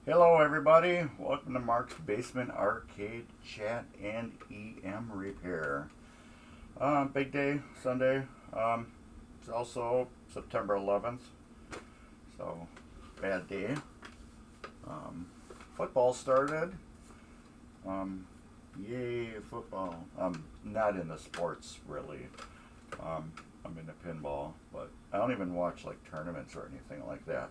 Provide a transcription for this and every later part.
Hello everybody, welcome to Mark's Basement Arcade Chat and EM Repair. Big day, Sunday. It's also September 11th, so bad day. Football started. Yay, football. I'm not into sports really. I'm into pinball, but I don't even watch like tournaments or anything like that.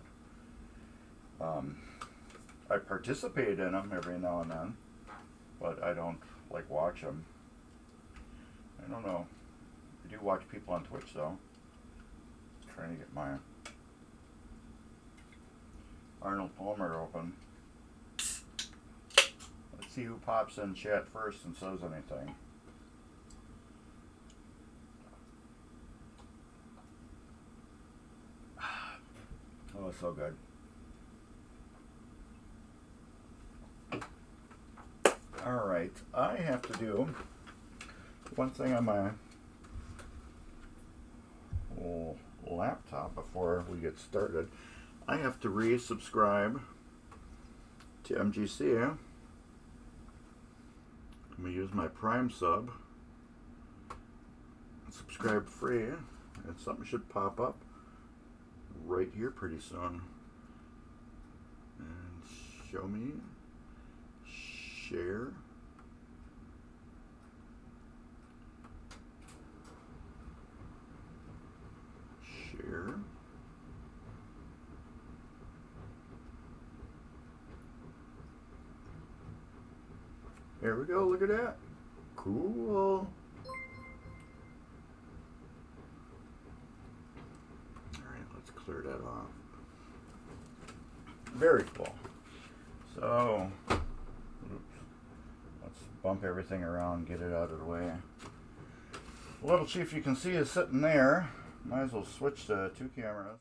I participate in them every now and then, but I don't like watch them. I don't know. I do watch people on Twitch though. Trying to get my Arnold Palmer open. Let's see who pops in chat first and says anything. Oh, it's so good. Alright, I have to do one thing on my laptop before we get started. I have to resubscribe to MGC. I'm going to use my Prime sub. Subscribe free, and something should pop up right here pretty soon. And show me. Share. Share. There we go, look at that. Cool. Alright, let's clear that off. Very cool. So, let's bump everything around, get it out of the way. Little Chief, you can see, is sitting there. Might as well switch to two cameras.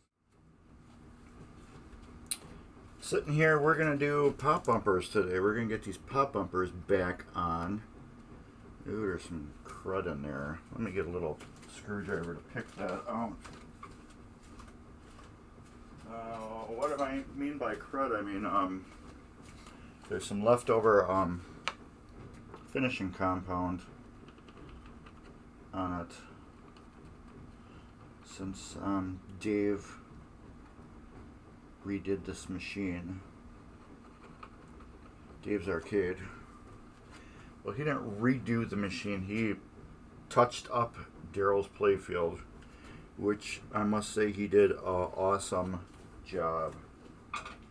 Sitting here, we're going to do pop bumpers today. We're going to get these pop bumpers back on. Ooh, there's some crud in there. Let me get a little screwdriver to pick that out. What do I mean by crud? I mean, there's some leftover finishing compound on it since Dave redid this machine. Dave's Arcade. Well, he didn't redo the machine. He touched up Daryl's playfield, which I must say he did an awesome job.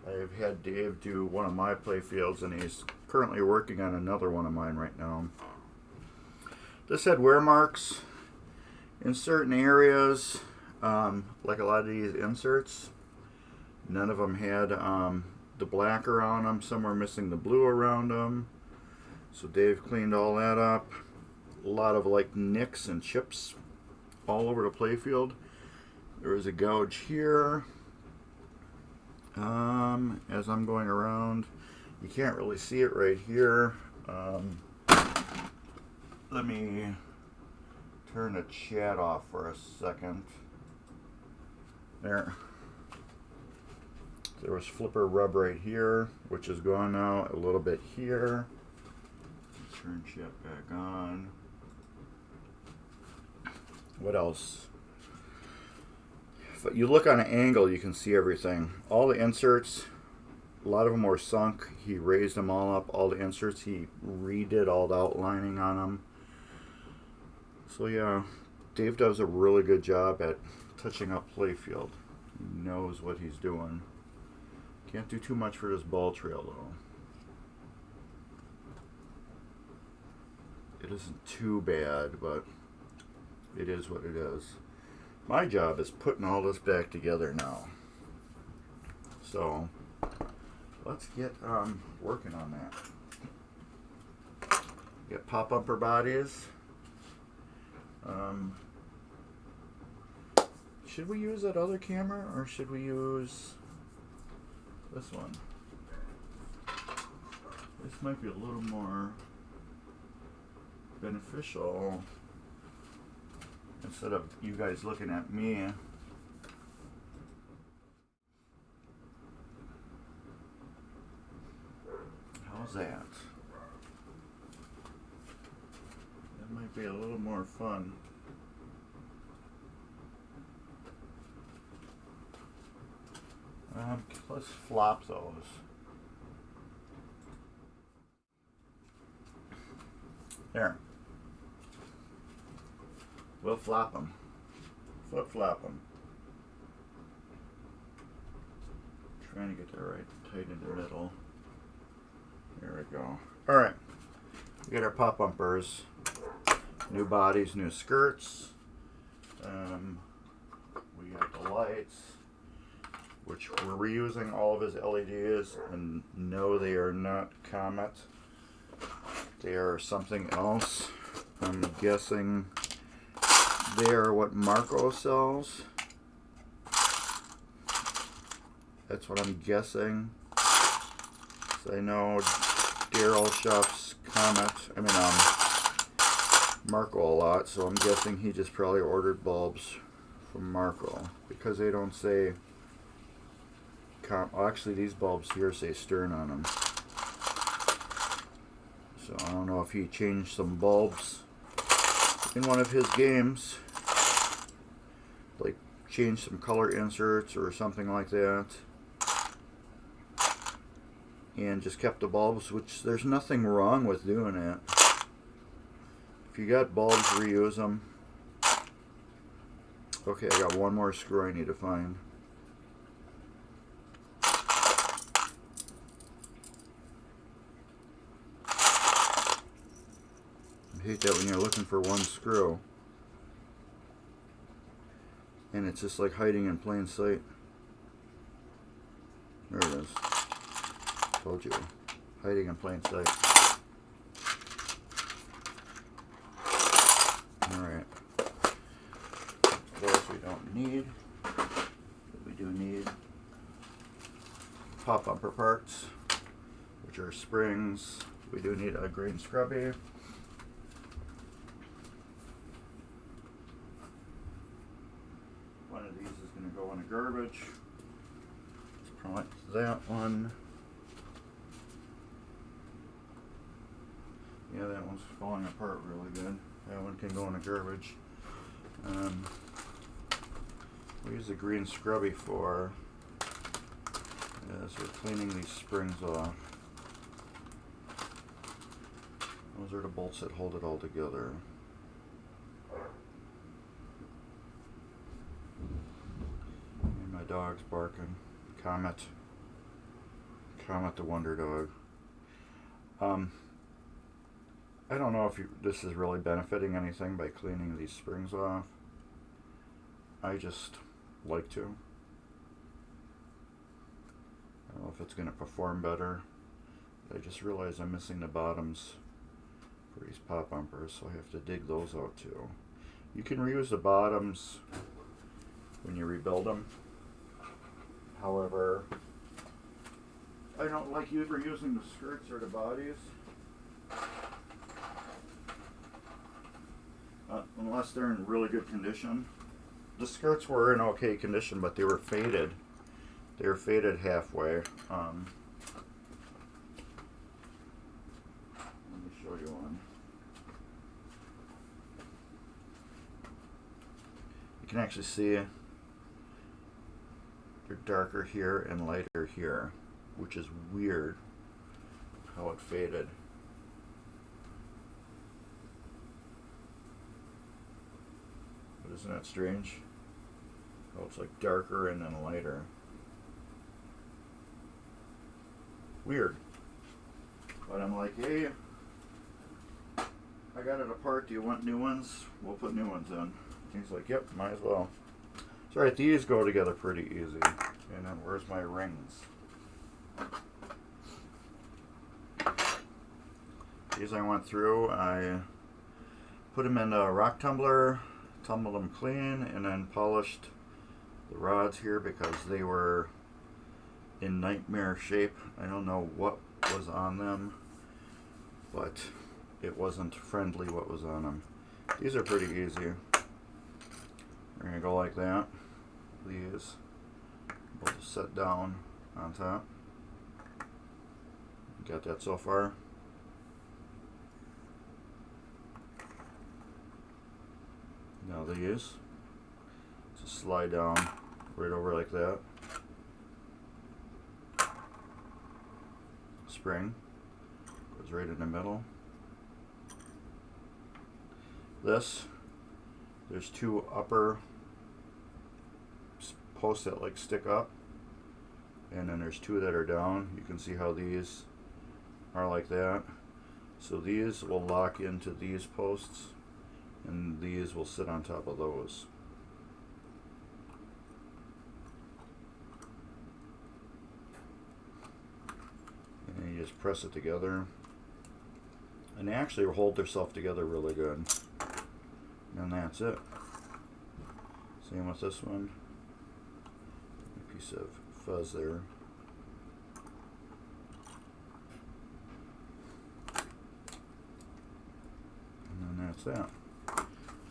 I've had Dave do one of my playfields, and he's currently working on another one of mine right now. This had wear marks in certain areas, like a lot of these inserts. None of them had the black around them. Some were missing the blue around them. So Dave cleaned all that up. A lot of like nicks and chips all over the playfield. There was a gouge here. As I'm going around, you can't really see it right here. Let me turn the chat off for a second. There was flipper rub right here, which is gone now. A little bit here. Turn chat back on. What else? If you look on an angle, you can see everything. All the inserts, a lot of them were sunk. He raised them all up. All the inserts, he redid all the outlining on them. So yeah, Dave does a really good job at touching up playfield. He knows what he's doing. Can't do too much for this ball trail though. It isn't too bad, but it is what it is. My job is putting all this back together now. So let's get working on that. Get pop bumper bodies. Should we use that other camera or should we use this one? This might be a little more beneficial instead of you guys looking at me. that? That might be a little more fun. Let's flop those. There. We'll flop them. Flip flop them. Trying to get that right tight in the middle. There we go. Alright. We got our pop bumpers. New bodies, new skirts. We got the lights, which we're reusing all of his LEDs, and no, they are not Comet. They are something else. I'm guessing they are what Marco sells. That's what I'm guessing. So I know Daryl shops Comet, Marco a lot, so I'm guessing he just probably ordered bulbs from Marco, because they don't say actually, these bulbs here say Stern on them. So I don't know if he changed some bulbs in one of his games, like changed some color inserts or something like that, and just kept the bulbs, which there's nothing wrong with doing it. If you got bulbs, reuse them. Okay, I got one more screw I need to find. I hate that when you're looking for one screw and it's just like hiding in plain sight. There it is. Told you. Hiding in plain sight. Alright. Those we don't need. But we do need pop bumper parts, which are springs. We do need a green scrubby. One of these is going to go in the garbage. Let's probably that one. Yeah, that one's falling apart really good. That one can go in the garbage. We use the green scrubby for as we're cleaning these springs off. Those are the bolts that hold it all together. And my dog's barking. Comet the Wonder Dog. I don't know if this is really benefiting anything by cleaning these springs off. I just like to. I don't know if it's going to perform better. I just realized I'm missing the bottoms for these pop bumpers, so I have to dig those out too. You can reuse the bottoms when you rebuild them. However, I don't like reusing the skirts or the bodies. Unless they're in really good condition. The skirts were in okay condition, but they were faded. They were faded halfway. Let me show you one. You can actually see they're darker here and lighter here, which is weird how it faded. But isn't that strange? How it's like darker and then lighter. Weird. But I'm like, hey, I got it apart. Do you want new ones? We'll put new ones in. He's like, yep, might as well. It's alright, these go together pretty easy. And then where's my rings? These I went through. I put them in a rock tumbler, tumbled them clean, and then polished the rods here because they were in nightmare shape. I don't know what was on them, but it wasn't friendly what was on them. These are pretty easy. We're going to go like that. These will just set down on top. Got that so far? Now these, just slide down right over like that. Spring goes right in the middle. This, there's two upper posts that like stick up, and then there's two that are down. You can see how these are like that. So these will lock into these posts, and these will sit on top of those. And you just press it together, and they actually hold themselves together really good. And that's it. Same with this one. A piece of fuzz there. And then that's that.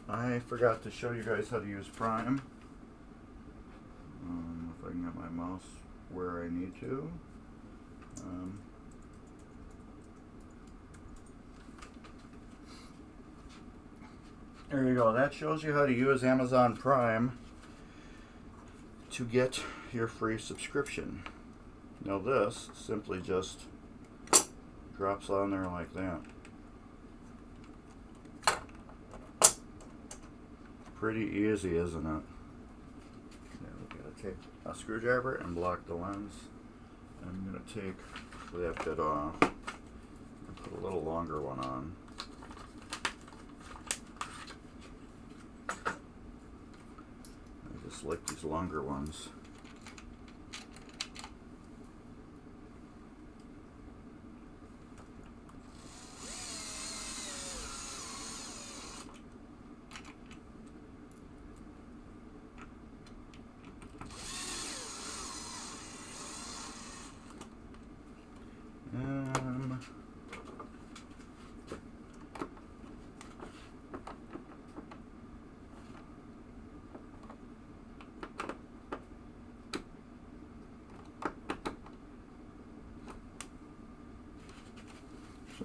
I forgot to show you guys how to use Prime. If I can get my mouse where I need to. There you go. That shows you how to use Amazon Prime to get your free subscription. Now this simply just drops on there like that. Pretty easy, isn't it? Now we gotta take a screwdriver and block the lens. I'm gonna take that bit off and put a little longer one on. I just like these longer ones.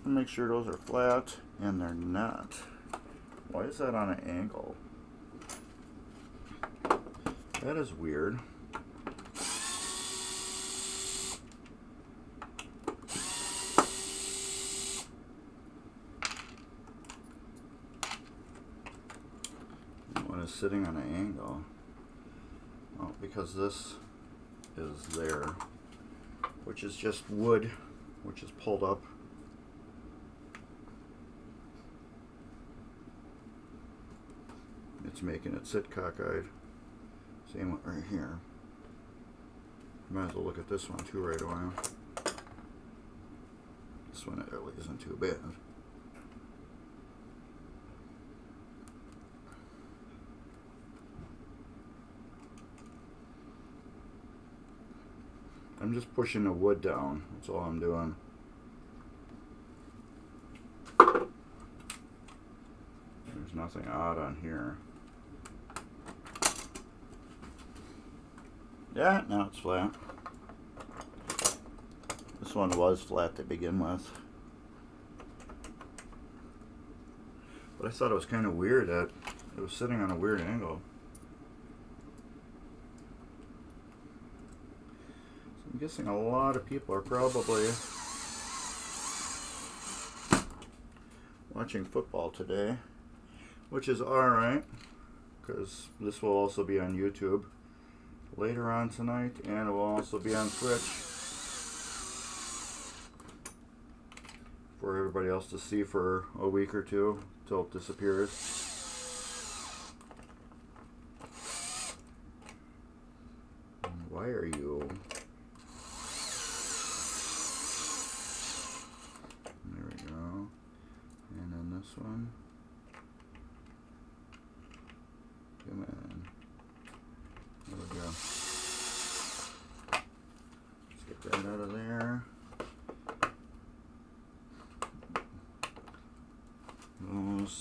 Make sure those are flat, and they're not. Why is that on an angle? That is weird. One is sitting on an angle. Oh, because this is there, which is just wood, which is pulled up. It's making it sit cockeyed. Same right here. Might as well look at this one too right away. This one really isn't too bad. I'm just pushing the wood down. That's all I'm doing. There's nothing odd on here. Yeah, now it's flat. This one was flat to begin with. But I thought it was kind of weird that it was sitting on a weird angle. So I'm guessing a lot of people are probably watching football today, which is alright, because this will also be on YouTube later on tonight, and it will also be on Twitch for everybody else to see for a week or two till it disappears. Why are you? There we go. And then this one. Come on. There we go. Let's get that out of there. Those.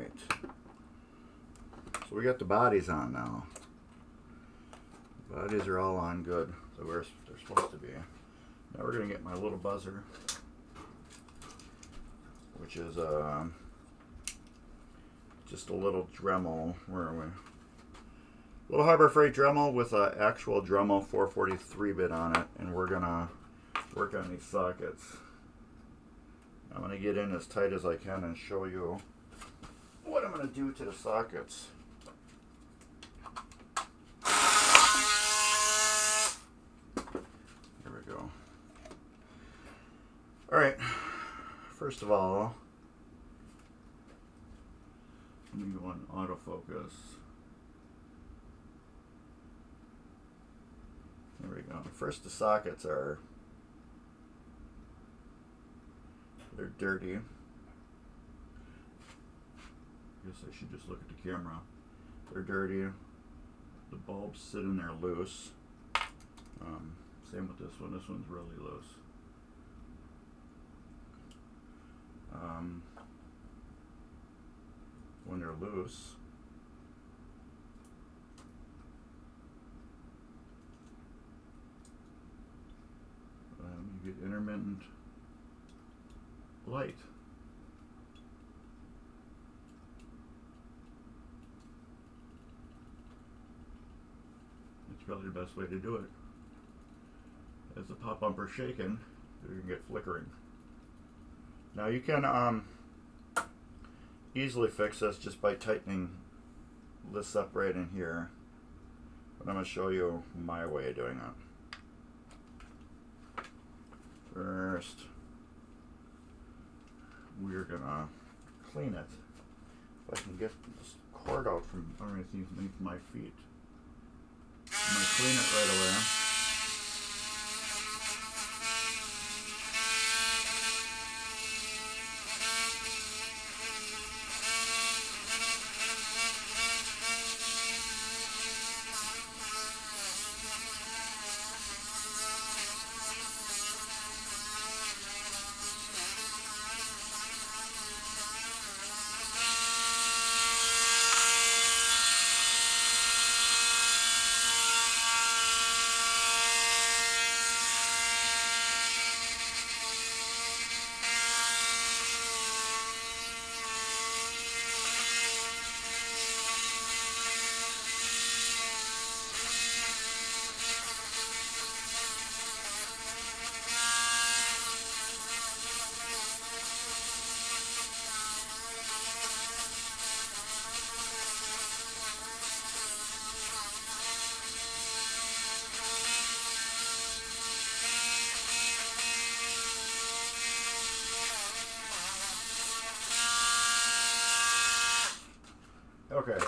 Alright. So we got the bodies on now. Bodies are all on good, so where they're supposed to be. Now we're going to get my little buzzer, which is just a little Dremel. Where are we? Little Harbor Freight Dremel with an actual Dremel 443-bit on it, and we're going to work on these sockets. I'm going to get in as tight as I can and show you what I'm going to do to the sockets. There we go. Alright, first of all, let me go on autofocus. There we go. First, the sockets are, they're dirty. I guess I should just look at the camera. They're dirty. The bulbs sit in there loose. Same with this one. This one's really loose. When they're loose, you get intermittent light. That's probably the best way to do it. As the pop bumper's shaking, you can get flickering. Now you can easily fix this just by tightening this up right in here. But I'm going to show you my way of doing it. First, we're going to clean it. If I can get this cord out from underneath my feet. I'm going to clean it right away. Okay,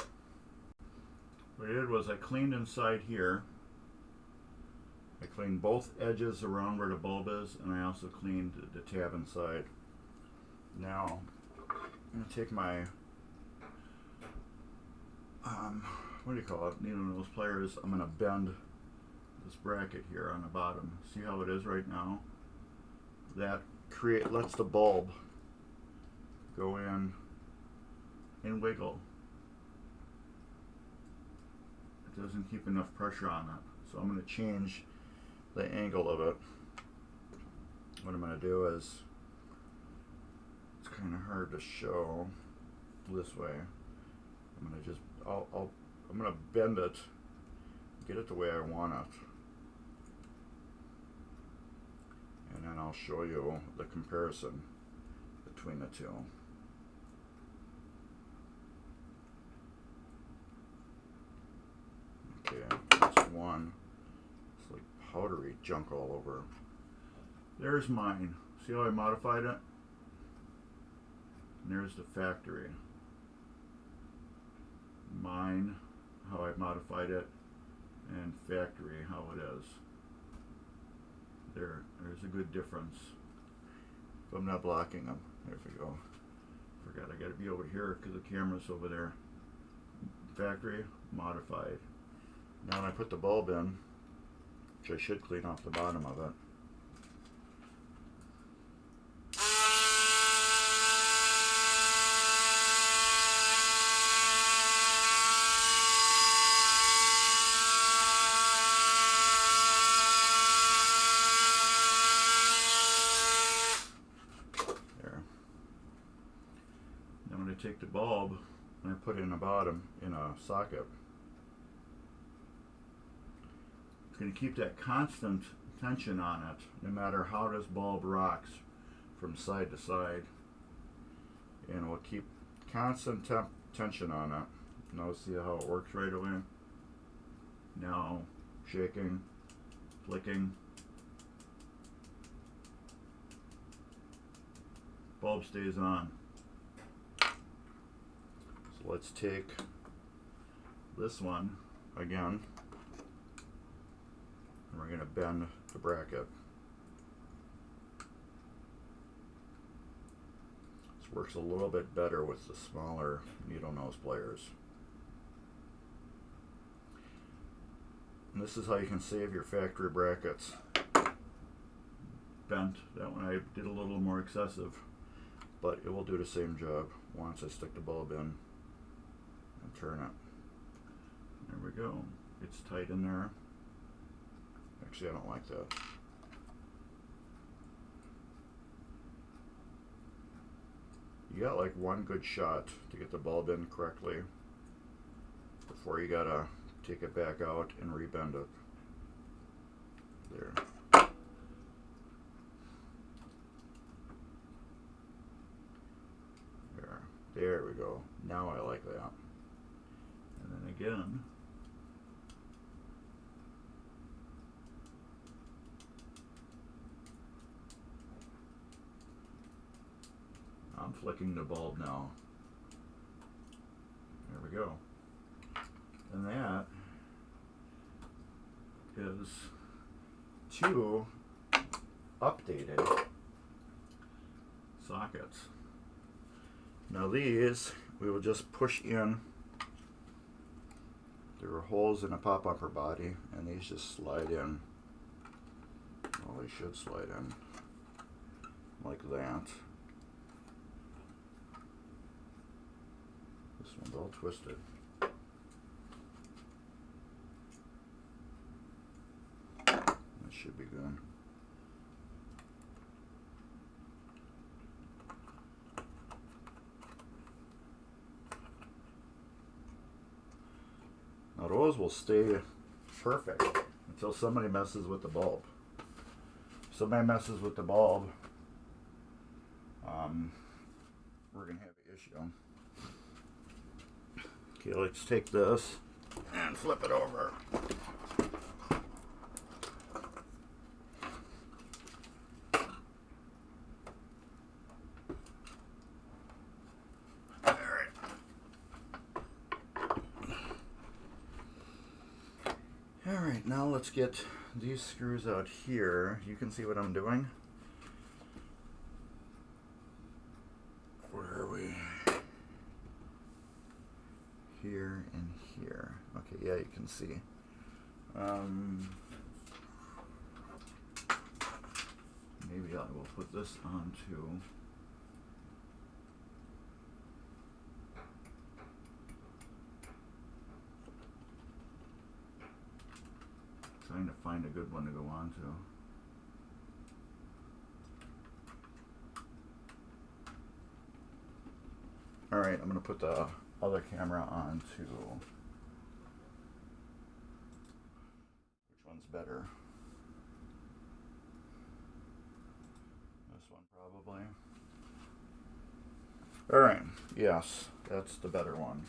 what I did was I cleaned inside here. I cleaned both edges around where the bulb is, and I also cleaned the tab inside. Now, I'm going to take my, what do you call it, needle nose pliers. I'm going to bend this bracket here on the bottom. See how it is right now? That lets the bulb go in and wiggle. It doesn't keep enough pressure on it. So I'm going to change the angle of it. What I'm going to do is, it's kind of hard to show this way. I'm going to just, I'm going to bend it, get it the way I want it. And then I'll show you the comparison between the two. Okay, that's one. It's like powdery junk all over. There's mine. See how I modified it? And there's the factory. Mine, how I modified it, and factory, how it is. There's a good difference. If I'm not blocking them. There we go. Forgot I gotta be over here because the camera's over there. Factory, modified. Now when I put the bulb in, which I should clean off the bottom of it. bulb and I put it in the bottom in a socket, it's going to keep that constant tension on it no matter how this bulb rocks from side to side, and it will keep constant tension on it. Now see how it works right away? Now shaking, flicking. Bulb stays on. So let's take this one again, and we're going to bend the bracket. This works a little bit better with the smaller needle nose players. And this is how you can save your factory brackets. Bent. That one I did a little more excessive, but it will do the same job once I stick the bulb in and turn it. There we go. It's tight in there. Actually, I don't like that. You got like one good shot to get the bulb in correctly before you gotta take it back out and rebend it. There. There we go. Now I like that. And then again. I'm flicking the bulb now. There we go. And that is two updated sockets. Now these, we will just push in. There are holes in the pop-upper body, and these just slide in. Well, they should slide in like that. This one's all twisted. That should be good. Now those will stay perfect until somebody messes with the bulb. If somebody messes with the bulb, we're going to have an issue. Okay, let's take this and flip it over. Alright, now let's get these screws out here. You can see what I'm doing. Where are we? Here and here. Okay, yeah, you can see. Maybe I will put this onto. Trying to find a good one to go on to. Alright, I'm going to put the other camera on to. Which one's better? This one probably. Alright, yes, that's the better one.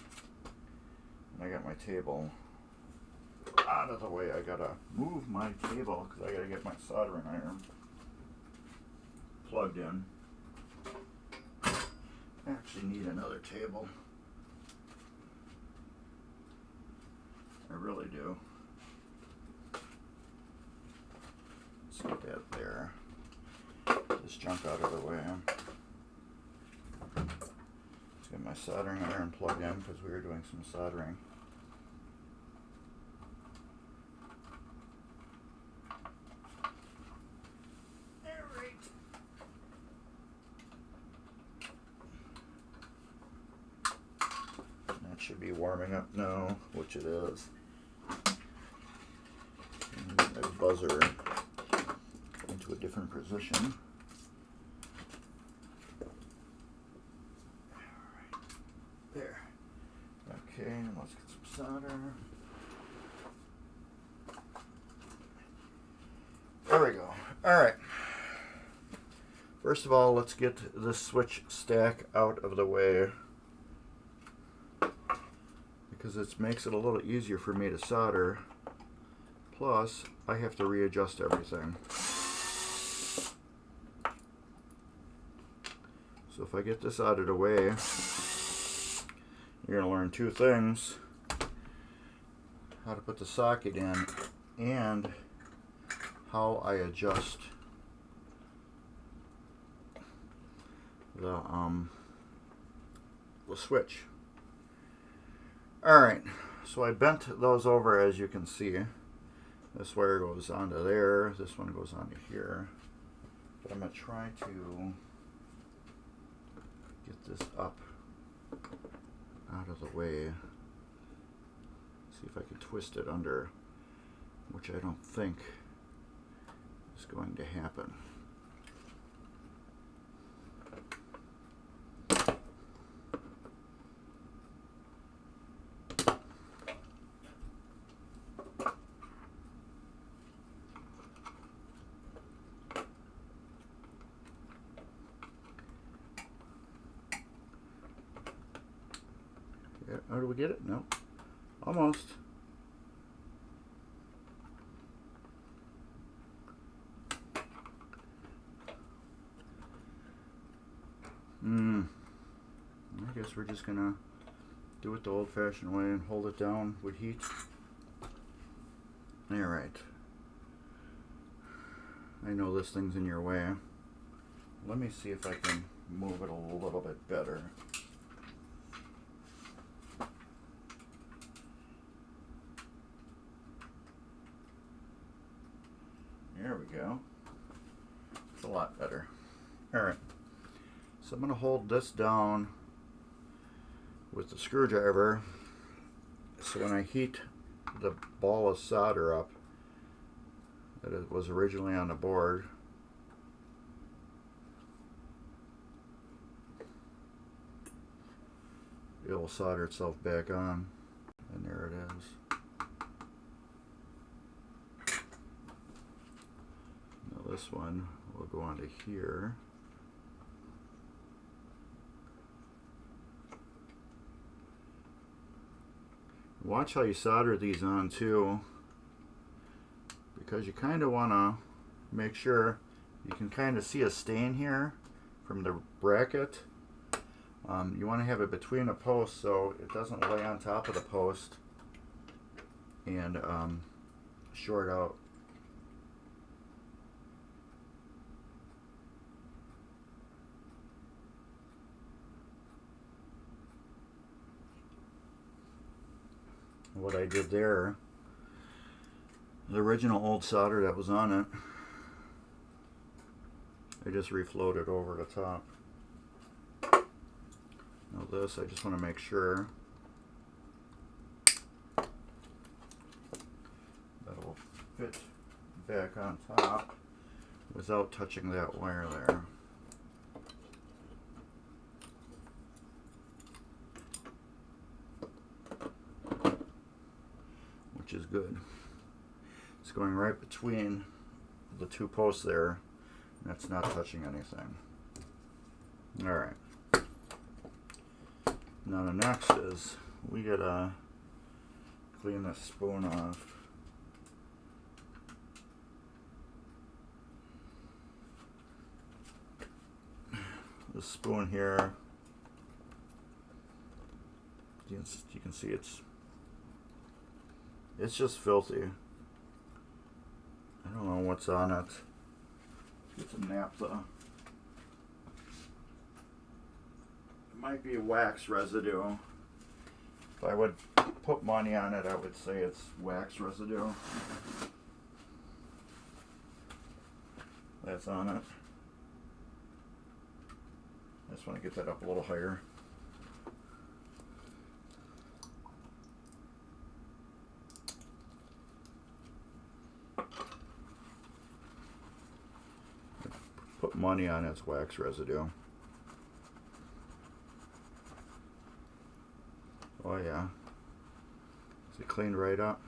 And I got my table out of the way. I gotta move my table because I gotta get my soldering iron plugged in. I actually need another table. I really do. Let's get that there. This junk out of the way. Let's get my soldering iron plugged in because we were doing some soldering. Should be warming up now, which it is. And my buzzer into a different position. Okay, let's get some solder. There we go. Alright. First of all, let's get this switch stack out of the way, because it makes it a little easier for me to solder. Plus, I have to readjust everything. So if I get this out of the way, you're going to learn two things: how to put the socket in and how I adjust the switch. Alright, so I bent those over, as you can see. This wire goes onto there, this one goes onto here. But I'm going to try to get this up out of the way. See if I can twist it under, which I don't think is going to happen. How do we get it? No. Almost. I guess we're just gonna do it the old-fashioned way and hold it down with heat. Alright. I know this thing's in your way. Let me see if I can move it a little bit better. There we go. It's a lot better. Alright. So I'm going to hold this down with the screwdriver, so when I heat the ball of solder up that it was originally on the board, it will solder itself back on, and there it is. Now this one will go onto here. Watch how you solder these on too, because you kind of want to make sure you can kind of see a stain here from the bracket. You want to have it between the posts so it doesn't lay on top of the post and short out. What I did there, the original old solder that was on it, I just refloated over the top. Now this, I just want to make sure that it will fit back on top without touching that wire there. Which is good. It's going right between the two posts there, and it's not touching anything. Alright. Now the next is we gotta clean this spoon off. This spoon here, you can see it's just filthy. I don't know what's on it. Get some naphtha. It might be wax residue. If I would put money on it, I would say it's wax residue. That's on it. I just want to get that up a little higher. Put money on its wax residue. Oh yeah. It cleaned right up.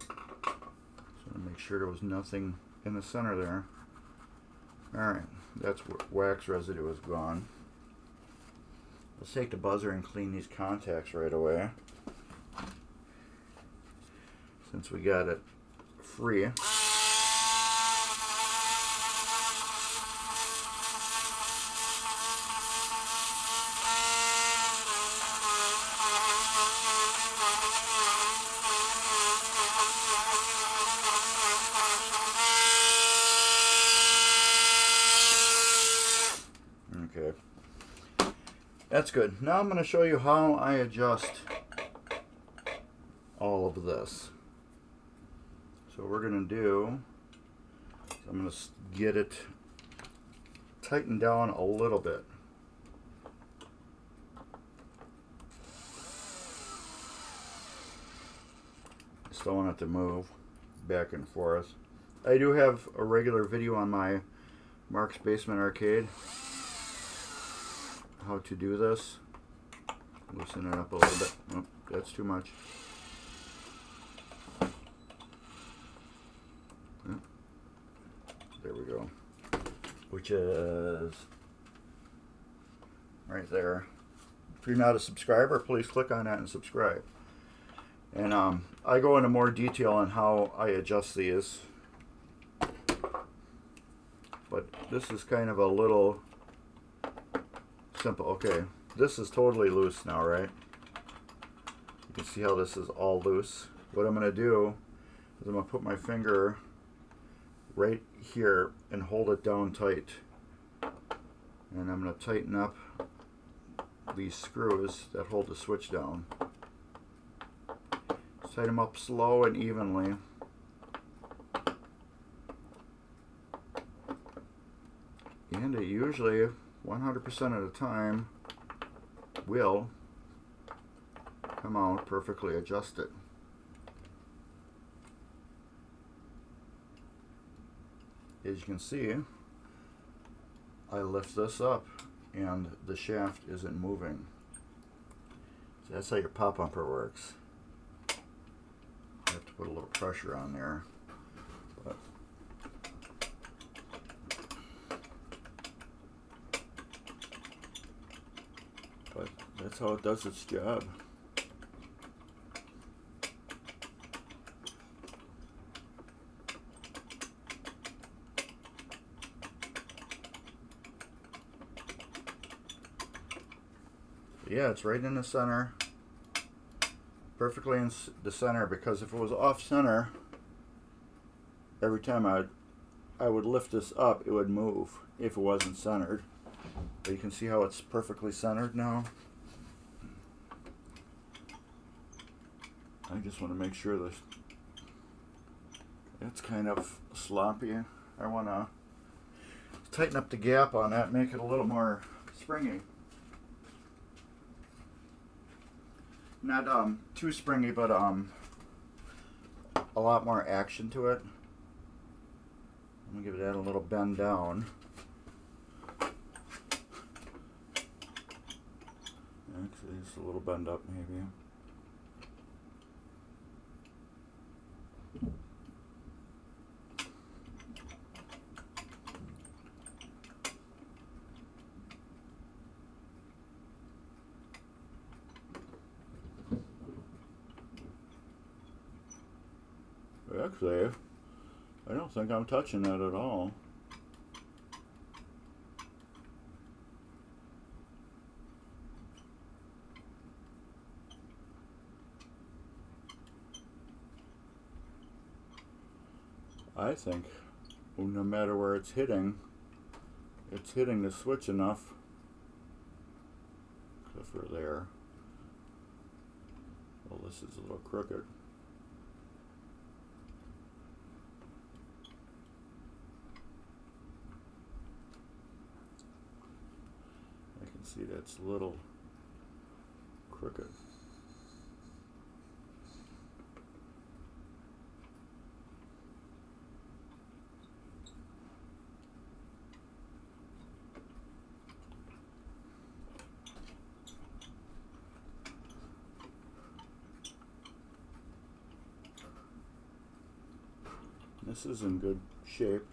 So make sure there was nothing in the center there. Alright, that's where wax residue is gone. Let's take the buzzer and clean these contacts right away, since we got it free. Okay, that's good. Now I'm going to show you how I adjust all of this. So what we're going to do, I'm going to get it tightened down a little bit. Still want it to move back and forth. I do have a regular video on my Mark's Basement Arcade how to do this. Loosen it up a little bit. Oh, that's too much. Oh, there we go. Which is right there. If you're not a subscriber, please click on that and subscribe. And I go into more detail on how I adjust these. But this is kind of a little simple. Okay, this is totally loose now, right? You can see how this is all loose. What I'm going to do is I'm going to put my finger right here and hold it down tight. And I'm going to tighten up these screws that hold the switch down. Tighten them up slow and evenly. And it usually 100% of the time will come out perfectly adjusted. As you can see, I lift this up and the shaft isn't moving. So that's how your pop bumper works. I have to put a little pressure on there. But that's how it does its job. Yeah, it's right in the center. Perfectly in the center, because if it was off center, every time I would lift this up, it would move if it wasn't centered. But you can see how it's perfectly centered now. I just want to make sure that it's kind of sloppy. I want to tighten up the gap on that, make it a little more springy. Not too springy, but a lot more action to it. I'm gonna give that a little bend down. Actually, just a little bend up, maybe. Actually, I don't think I'm touching that at all. I think no matter where it's hitting the switch enough. Except for there. Well, this is a little crooked. See, that's a little crooked. This is in good shape.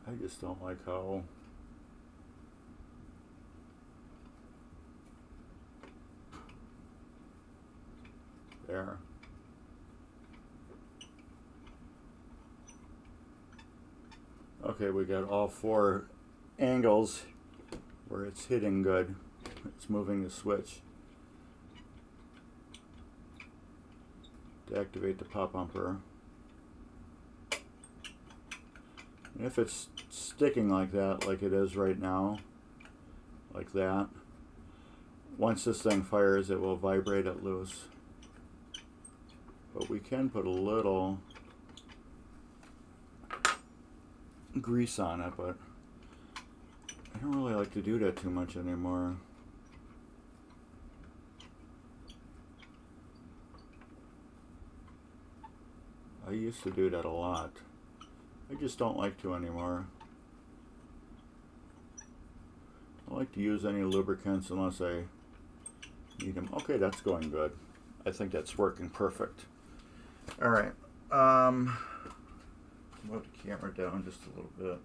I just don't like how there. Okay, we got all 4 angles where it's hitting good. It's moving the switch to activate the pop bumper. And if it's sticking like that, like it is right now, like that, once this thing fires, it will vibrate it loose. But we can put a little grease on it, but I don't really like to do that too much anymore. I used to do that a lot. I just don't like to anymore. I don't like to use any lubricants unless I need them. Okay, that's going good. I think that's working perfect. All right. Move the camera down just a little bit.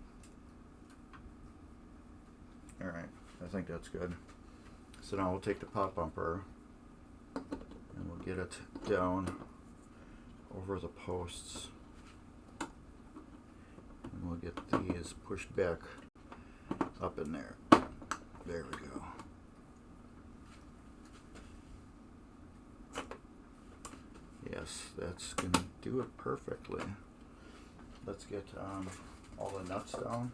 All right, I think that's good. So now we'll take the pop bumper and we'll get it down over the posts. And we'll get these pushed back up in there. There we go. Yes, that's going to do it perfectly. Let's get all the nuts down.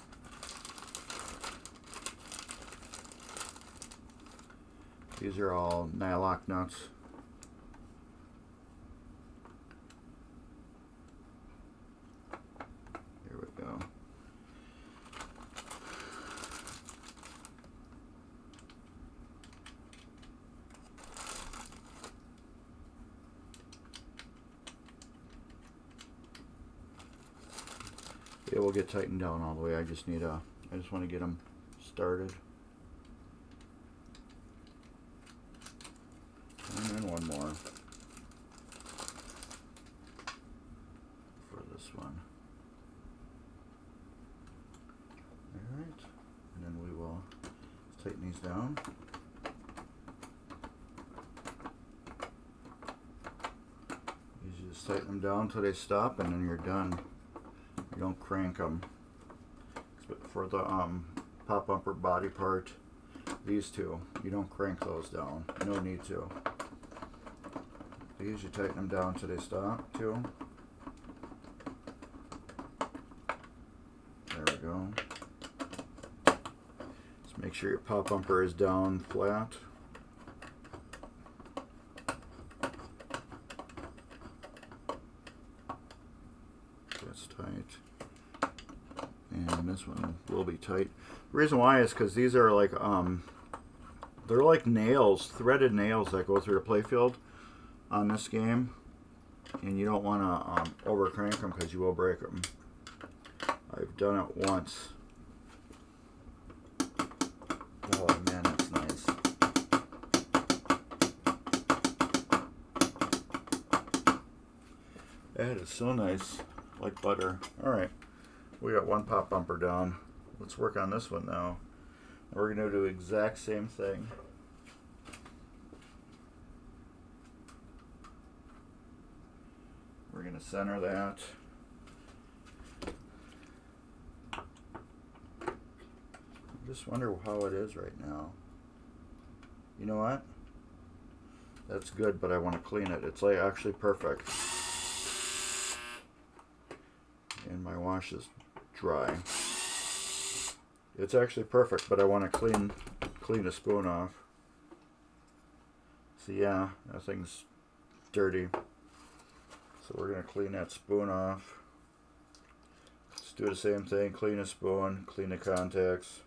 These are all nylock nuts. There we go. It will get tightened down all the way. I just want to get them started. And then one more for this one. Alright, and then we will tighten these down. You just tighten them down until they stop, and then you're done. You don't crank them. For the pop bumper body part, these two, you don't crank those down. No need to. These, you tighten them down till they stop too. There we go. Just make sure your pop bumper is down flat. That's tight. And this one will be tight. The reason why is because these are like they're like nails, threaded nails that go through the playfield on this game, and you don't want to over crank them because you will break them. I've done it once. Oh man, that's nice. That is so nice, like butter. All right, we got one pop bumper down. Let's work on this one now. We're going to do the exact same thing. We're going to center that. I just wonder how it is right now. You know what? That's good, but I want to clean it. It's like actually perfect. And my wash is dry. It's actually perfect, but I want to clean the spoon off. So yeah, that thing's dirty. So we're going to clean that spoon off. Let's do the same thing. Clean the spoon, clean the contacts.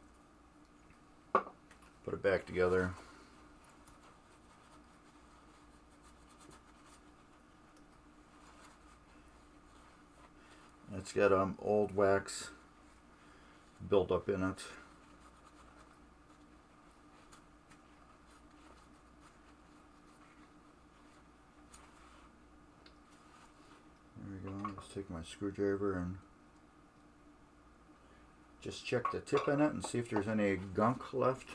Put it back together. It's got old wax buildup in it. There we go. Let's take my screwdriver and just check the tip in it and see if there's any gunk left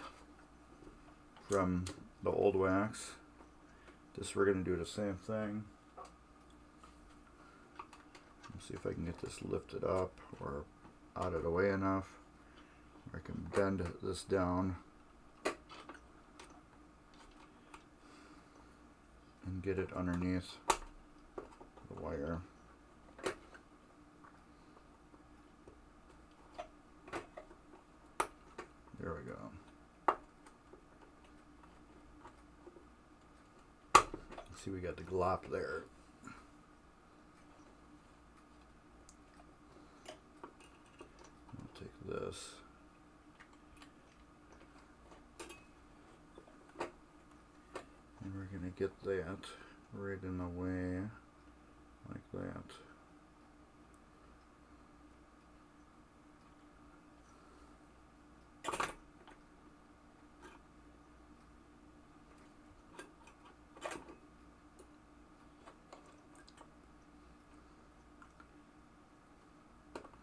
from the old wax. This we're going to do the same thing. Let's see if I can get this lifted up or out of the way enough where I can bend this down and get it underneath the wire. There we go. See, we got the glop there. I'll take this. And we're going to get that right in the way, like that.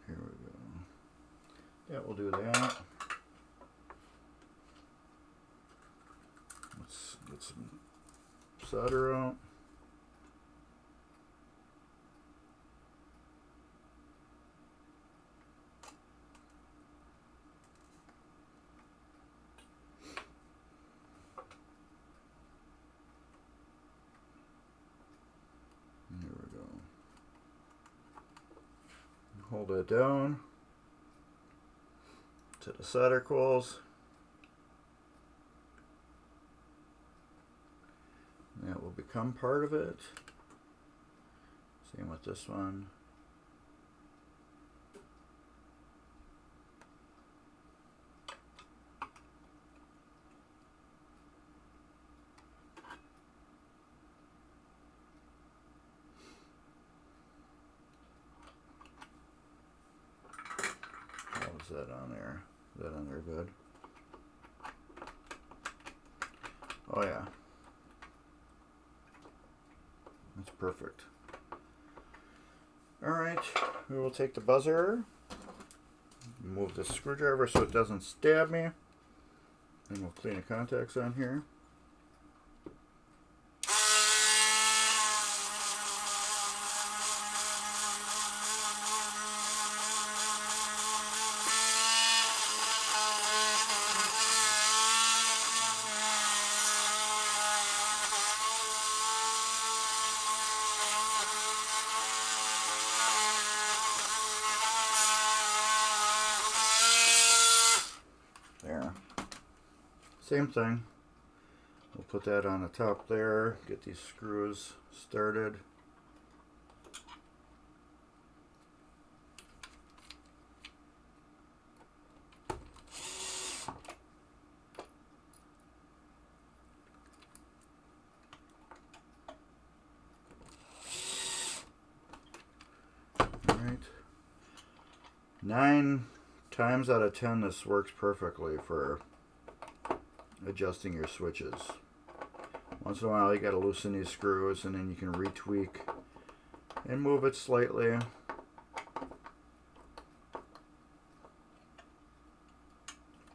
Here we go. Yeah, we'll do that. Let's get some solder out. There we go. Hold it down to the solder coils. That will become part of it. Same with this one. How is that on there? Is that on there good? Oh yeah. That's perfect. Alright, we will take the buzzer, move the screwdriver so it doesn't stab me, and we'll clean the contacts on here. There. Same thing. We'll put that on the top there, get these screws started. All right. 9 times out of 10 this works perfectly for adjusting your switches. Once in a while you got to loosen these screws and then you can retweak and move it slightly. And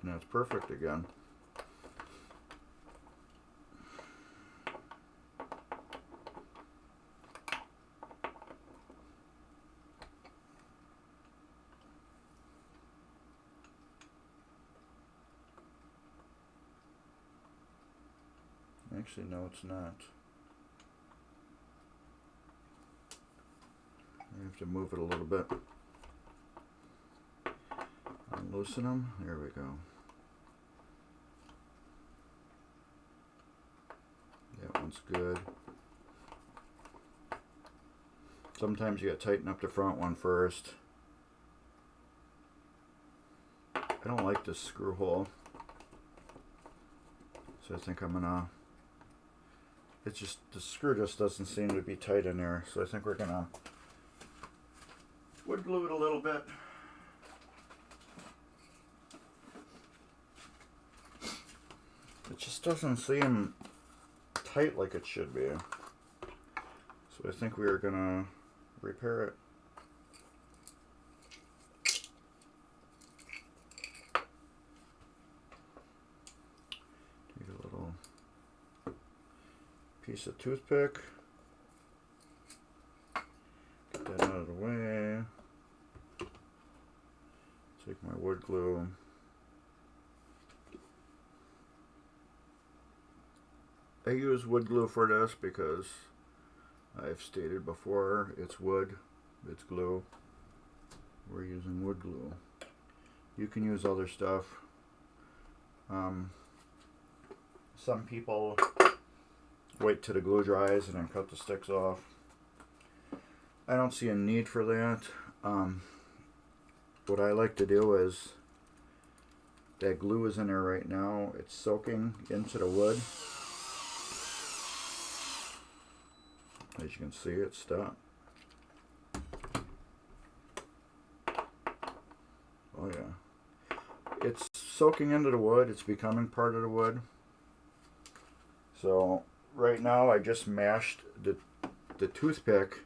that's perfect again. Actually, no, it's not. I have to move it a little bit. And loosen them. There we go. That one's good. Sometimes you got to tighten up the front one first. I don't like this screw hole, so I think I'm gonna. It's just the screw just doesn't seem to be tight in there, so I think we're gonna wood glue it a little bit. it just doesn't seem tight like it should be. So I think we are gonna repair it. Take a little piece of toothpick. Get that out of the way. Take my wood glue. I use wood glue for this because I've stated before, it's wood, it's glue. We're using wood glue. You can use other stuff. Some people wait till the glue dries and then cut the sticks off. I don't see a need for that. What I like to do is, that glue is in there right now. It's soaking into the wood. As you can see, it's stopped. Oh yeah. It's soaking into the wood. It's becoming part of the wood. So right now I just mashed the toothpick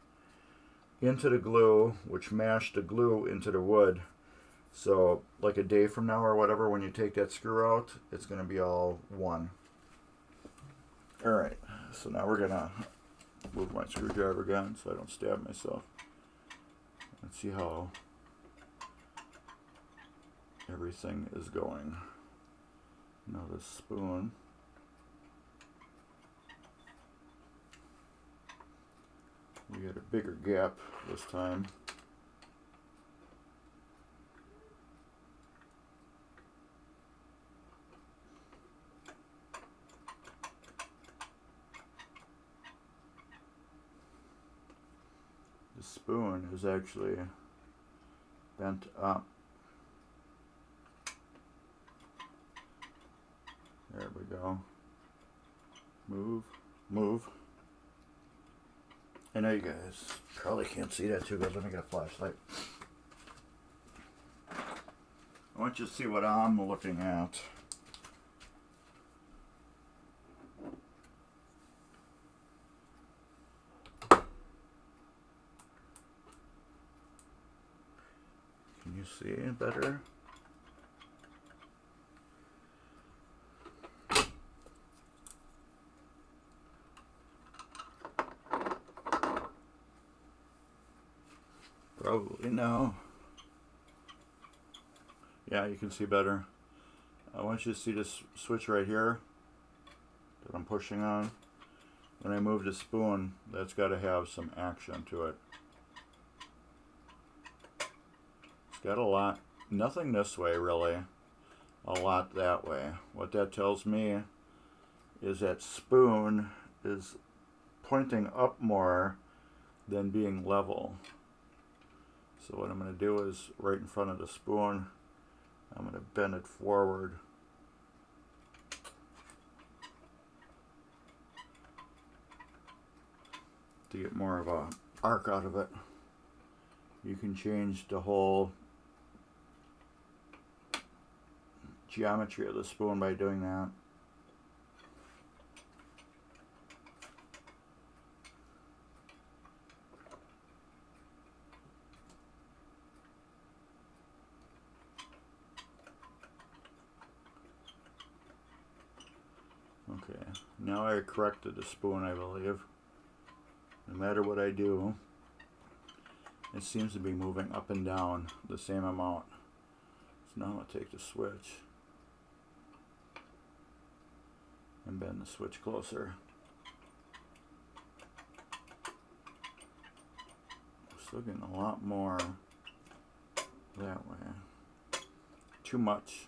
into the glue, which mashed the glue into the wood. So like a day from now or whatever, when you take that screw out, it's going to be all one. Alright, so now we're going to move my screwdriver again so I don't stab myself. Let's see how everything is going. Now this spoon. We got a bigger gap this time. The spoon is actually bent up. There we go. Move, move. I know you guys probably can't see that too good. Let me get a flashlight. I want you to see what I'm looking at. Can you see it better? Probably no. Yeah, you can see better. I want you to see this switch right here that I'm pushing on. When I move the spoon, that's got to have some action to it. It's got a lot, nothing this way really, a lot that way. What that tells me is that spoon is pointing up more than being level. So what I'm going to do is, right in front of the spoon, I'm going to bend it forward. To get more of a arc out of it. You can change the whole geometry of the spoon by doing that. Okay, now I corrected the spoon, I believe. No matter what I do, it seems to be moving up and down the same amount. So now I'm going to take the switch and bend the switch closer. Still getting a lot more that way. Too much.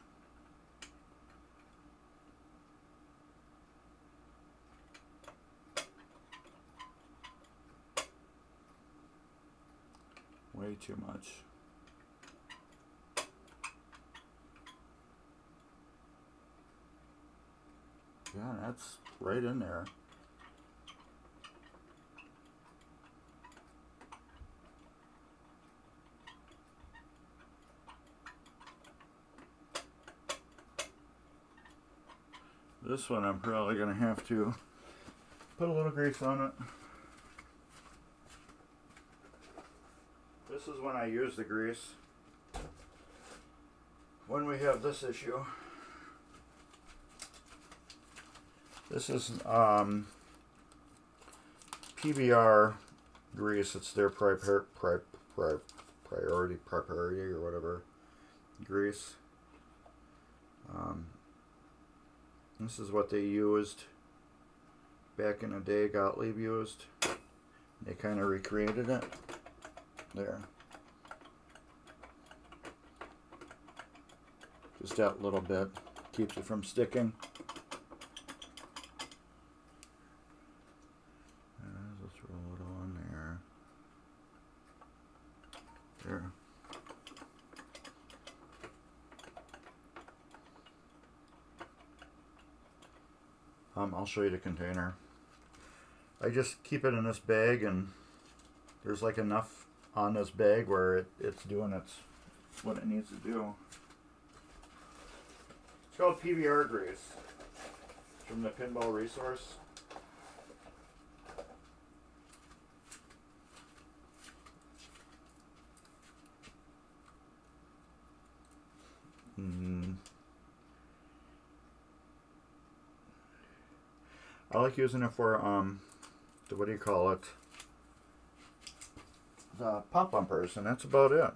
Way too much. Yeah, that's right in there. This one I'm probably going to have to put a little grease on it. This is when I use the grease. When we have this issue. This is PBR grease. It's their priority or whatever grease. This is what they used back in the day. Gottlieb used. They kind of recreated it. There. Just that little bit keeps it from sticking. Let's roll it on there. There. I'll show you the container. I just keep it in this bag, and there's like enough on this bag where it's doing what it needs to do. It's called PBR grease. It's from the Pinball resource. I like using it for what do you call it? The pop bumpers, and that's about it.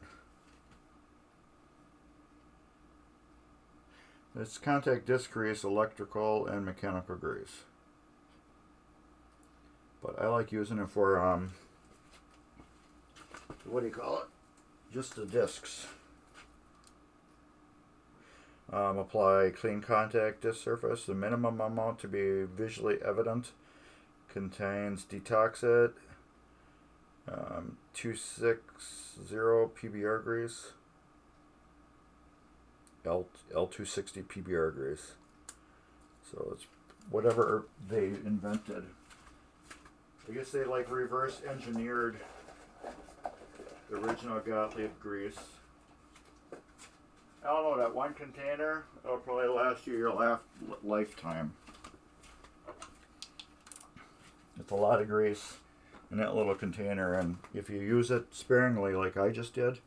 It's contact disc grease, electrical and mechanical grease. But I like using it for what do you call it? Just the discs. Apply clean contact disc surface. The minimum amount to be visually evident. Contains detoxate, 260 PBR grease, L260 PBR grease. So it's whatever they invented. I guess they like reverse engineered the original Gottlieb grease. I don't know, that one container, it'll probably last you your lifetime. It's a lot of grease in that little container, and if you use it sparingly like I just did,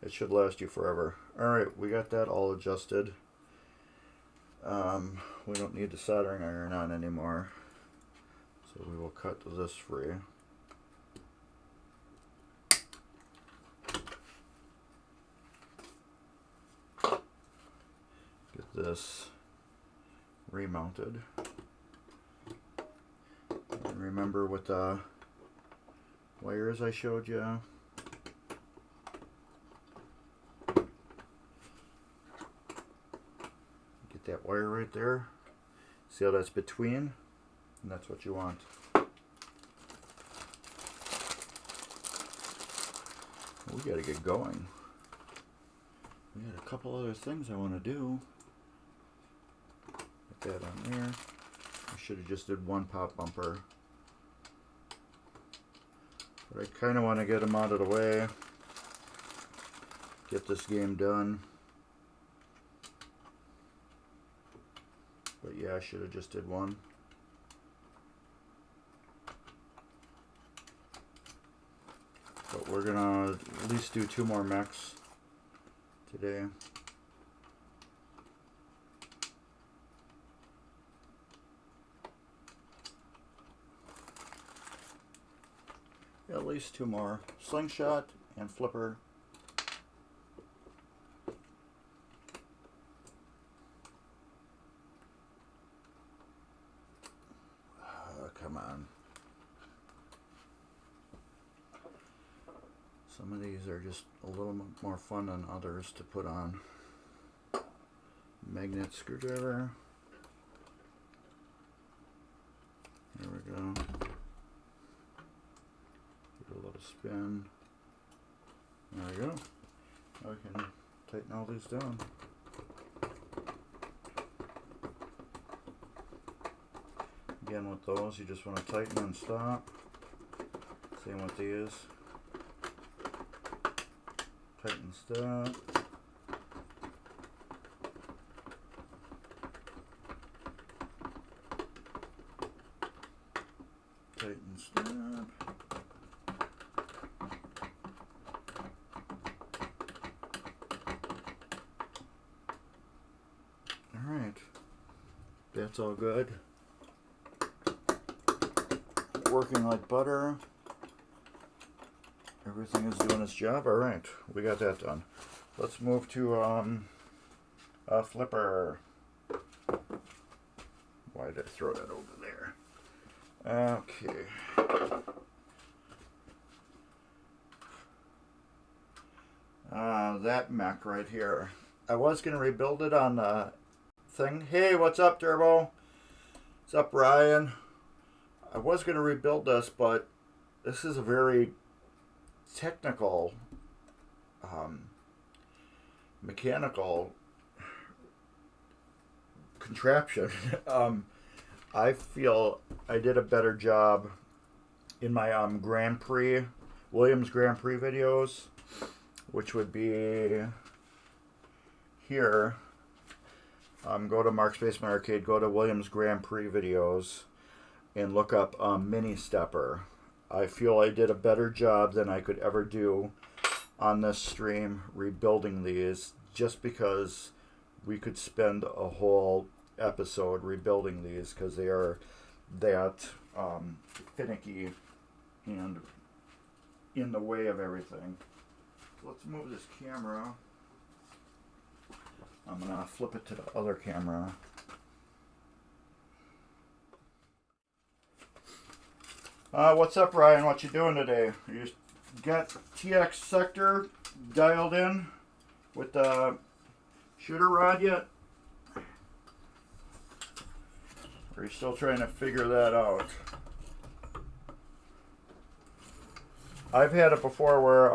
it should last you forever. Alright, we got that all adjusted. We don't need the soldering iron on anymore, so we will cut this free. Get this remounted. And remember what the wires I showed you. Get that wire right there. See how that's between? And that's what you want. We gotta get going. We got a couple other things I want to do. Put that on there. I should have just did one pop bumper. But I kind of want to get them out of the way. Get this game done. But yeah, I should have just did one. But we're gonna at least do 2 more mechs today. At least 2 more. Slingshot and flipper. Come on. Some of these are just a little more fun than others to put on. Magnet screwdriver. There we go. Give it a little spin. There we go. Now we can tighten all these down. Again, with those, you just want to tighten and stop. Same with these. Tighten, stop. That's all good. Working like butter. Everything is doing its job. All right, we got that done. Let's move to a flipper. Why did I throw that over there? Okay. That mech right here. I was going to rebuild it on the thing. Hey, what's up, Turbo? What's up, Ryan? I was going to rebuild this, but this is a very technical, mechanical contraption. I feel I did a better job in my Grand Prix, Williams Grand Prix videos, which would be here. Go to Mark's Basement Arcade, go to Williams Grand Prix videos, and look up Mini Stepper. I feel I did a better job than I could ever do on this stream rebuilding these, just because we could spend a whole episode rebuilding these because they are that finicky and in the way of everything. Let's move this camera. I'm going to flip it to the other camera. What's up, Ryan? What you doing today? You got TX sector dialed in with the shooter rod yet? Or are you still trying to figure that out? I've had it before where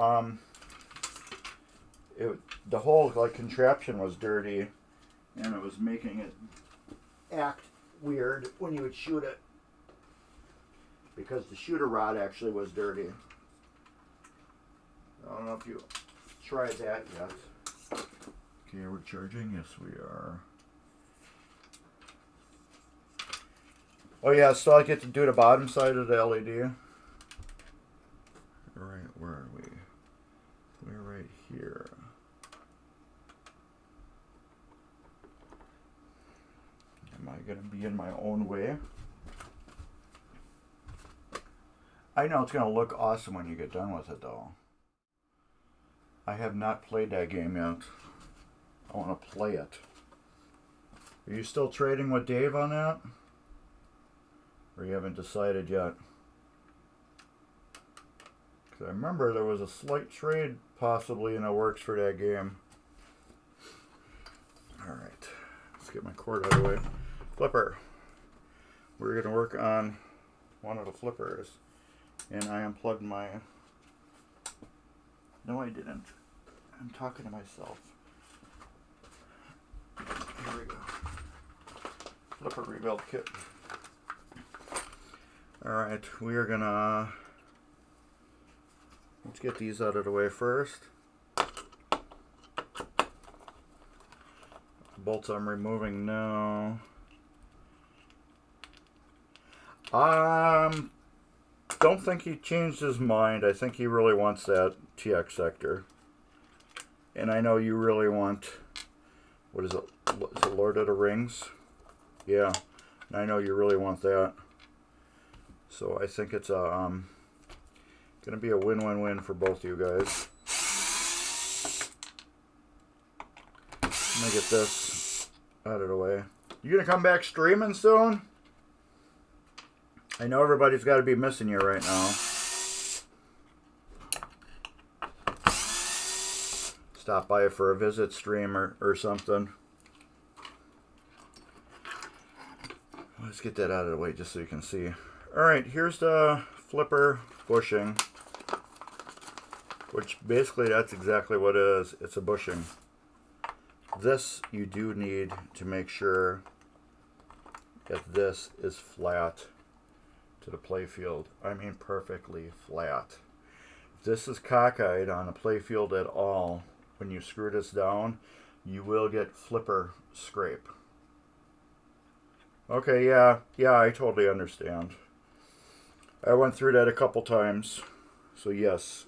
the whole contraption was dirty, and it was making it act weird when you would shoot it, because the shooter rod actually was dirty. I don't know if you tried that yet. Okay, we're charging? Yes, we are. Oh yeah, so I get to do the bottom side of the LED. Alright, where are we? We're right here. Am I going to be in my own way? I know it's going to look awesome when you get done with it, though. I have not played that game yet. I want to play it. Are you still trading with Dave on that? Or you haven't decided yet? Because I remember there was a slight trade possibly in the works for that game. Alright. Let's get my cord out of the way. Flipper. We're going to work on one of the flippers. And I unplugged my... No, I didn't. I'm talking to myself. Here we go. Flipper rebuild kit. Alright, we are gonna... Let's get these out of the way first. Bolts I'm removing now. Don't think he changed his mind. I think he really wants that TX sector. And I know you really want... What is it? Is it Lord of the Rings? Yeah. And I know you really want that. So I think it's a... gonna be a win-win-win for both of you guys. I'm gonna get this out of the way. You gonna come back streaming soon? I know everybody's got to be missing you right now. Stop by for a visit stream or something. Let's get that out of the way just so you can see. Alright, here's the flipper bushing. Which basically that's exactly what it is. It's a bushing. This you do need to make sure that this is flat to the playfield. I mean perfectly flat. If this is cockeyed on a playfield at all, when you screw this down, you will get flipper scrape. Okay, yeah, I totally understand. I went through that a couple times. So yes,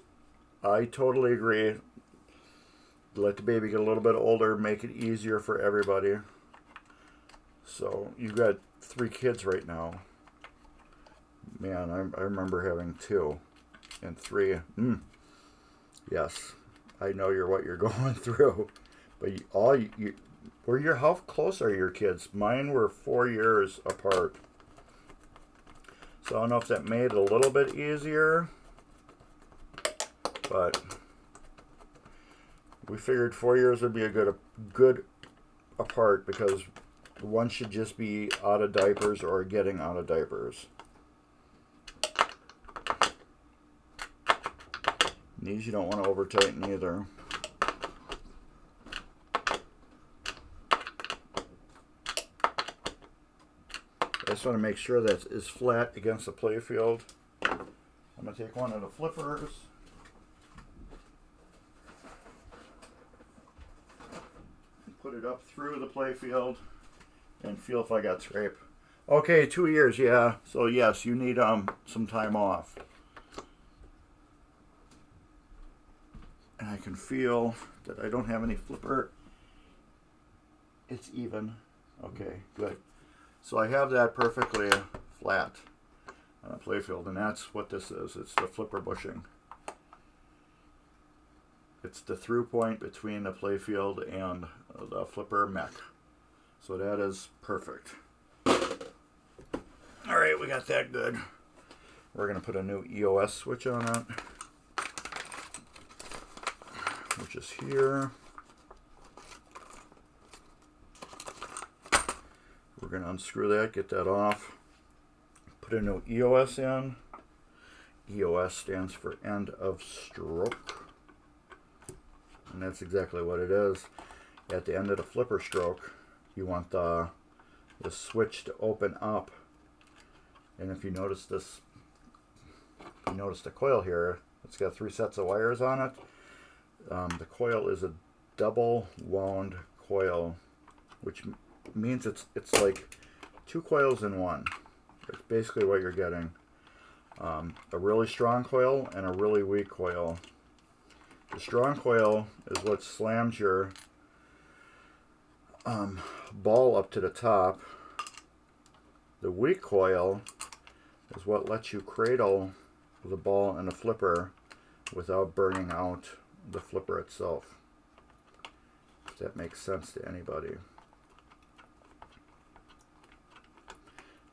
I totally agree. Let the baby get a little bit older, make it easier for everybody. So you got 3 kids right now. Man, I remember having 2 and 3. Yes, I know what you're going through. But how close are your kids? Mine were 4 years apart. So I don't know if that made it a little bit easier, but we figured 4 years would be a good apart because one should just be out of diapers or getting out of diapers. These you don't want to over tighten either. I just want to make sure that it's flat against the playfield. I'm going to take one of the flippers. Put it up through the playfield and feel if I got scrape. Okay, 2 years, yeah. So yes, you need some time off. And I can feel that I don't have any flipper. It's even. Okay, good. So I have that perfectly flat on a playfield, and that's what this is. It's the flipper bushing. It's the through point between the playfield and the flipper mech. So that is perfect. All right, we got that good. We're going to put a new EOS switch on it, which is here. We're going to unscrew that, get that off, put a new EOS in. EOS stands for end of stroke. And that's exactly what it is. At the end of the flipper stroke, you want the switch to open up. And if you notice this, you notice the coil here, it's got 3 sets of wires on it. The coil is a double wound coil, which means it's like 2 coils in one. It's basically what you're getting. A really strong coil and a really weak coil. The strong coil is what slams your ball up to the top. The weak coil is what lets you cradle the ball in the flipper without burning out the flipper itself. If that makes sense to anybody.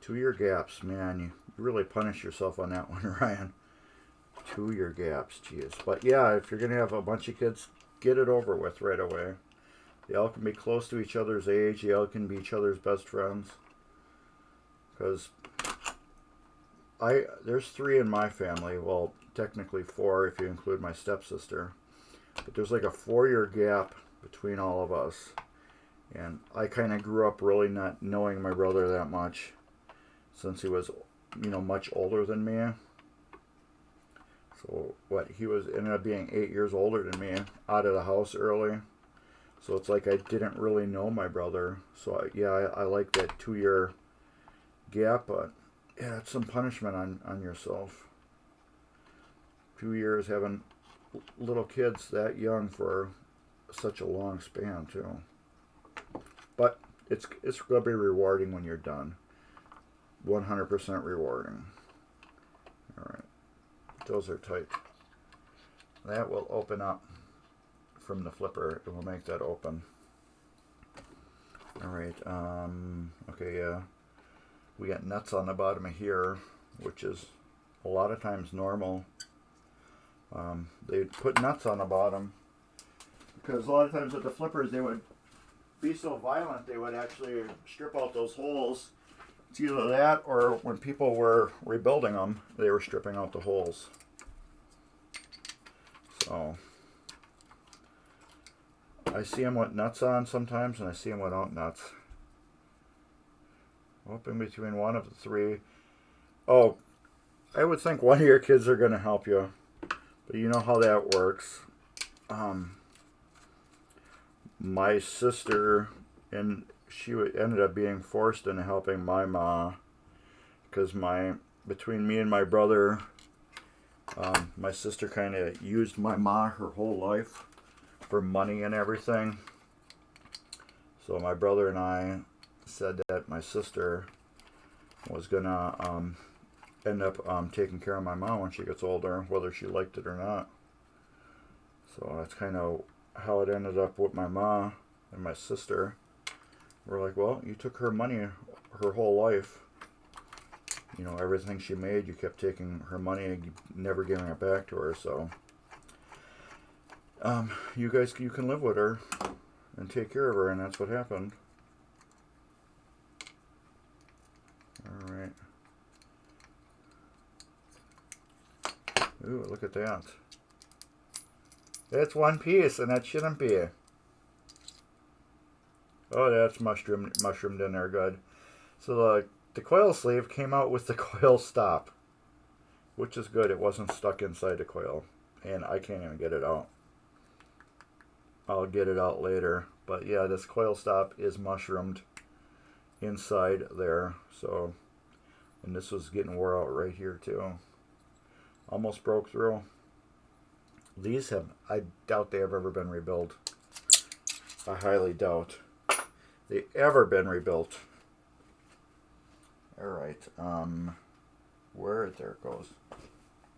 2-year gaps, man, you really punish yourself on that one, Ryan. 2-year gaps, geez. But yeah, if you're going to have a bunch of kids, get it over with right away. They all can be close to each other's age. They all can be each other's best friends. Because there's 3 in my family. Well, technically 4 if you include my stepsister. But there's like a 4-year gap between all of us. And I kind of grew up really not knowing my brother that much, since he was, much older than me. So he ended up being 8 years older than me, out of the house early. So it's like I didn't really know my brother. So I like that 2-year gap, but yeah, it's some punishment on yourself. 2 years having little kids that young for such a long span too. But it's going to be rewarding when you're done. 100% rewarding. Alright, those are tight. That will open up from the flipper. It will make that open. Alright, okay, yeah. We got nuts on the bottom of here, which is a lot of times normal. They put nuts on the bottom because a lot of times with the flippers they would be so violent they would actually strip out those holes. It's either that or when people were rebuilding them, they were stripping out the holes. So I see them with nuts on sometimes, and I see them without nuts. Open between one of the 3. Oh, I would think one of your kids are going to help you, but you know how that works. My sister, and she ended up being forced into helping my ma, because between me and my brother, my sister kind of used my ma her whole life for money and everything. So my brother and I said that my sister was gonna end up taking care of my mom when she gets older, whether she liked it or not. So that's kind of how it ended up with my mom and my sister. We're like, well, you took her money her whole life. You know, everything she made, you kept taking her money and never giving it back to her. So, you can live with her and take care of her, and that's what happened. All right. Ooh, look at that. It's one piece, and that shouldn't be. Oh, that's mushroomed in there good. So the coil sleeve came out with the coil stop, which is good. It wasn't stuck inside the coil, and I can't even get it out. I'll get it out later. But yeah, this coil stop is mushroomed inside there. So, and this was getting wore out right here too. Almost broke through. These I doubt they have ever been rebuilt. I highly doubt they ever been rebuilt. Alright, where there it goes.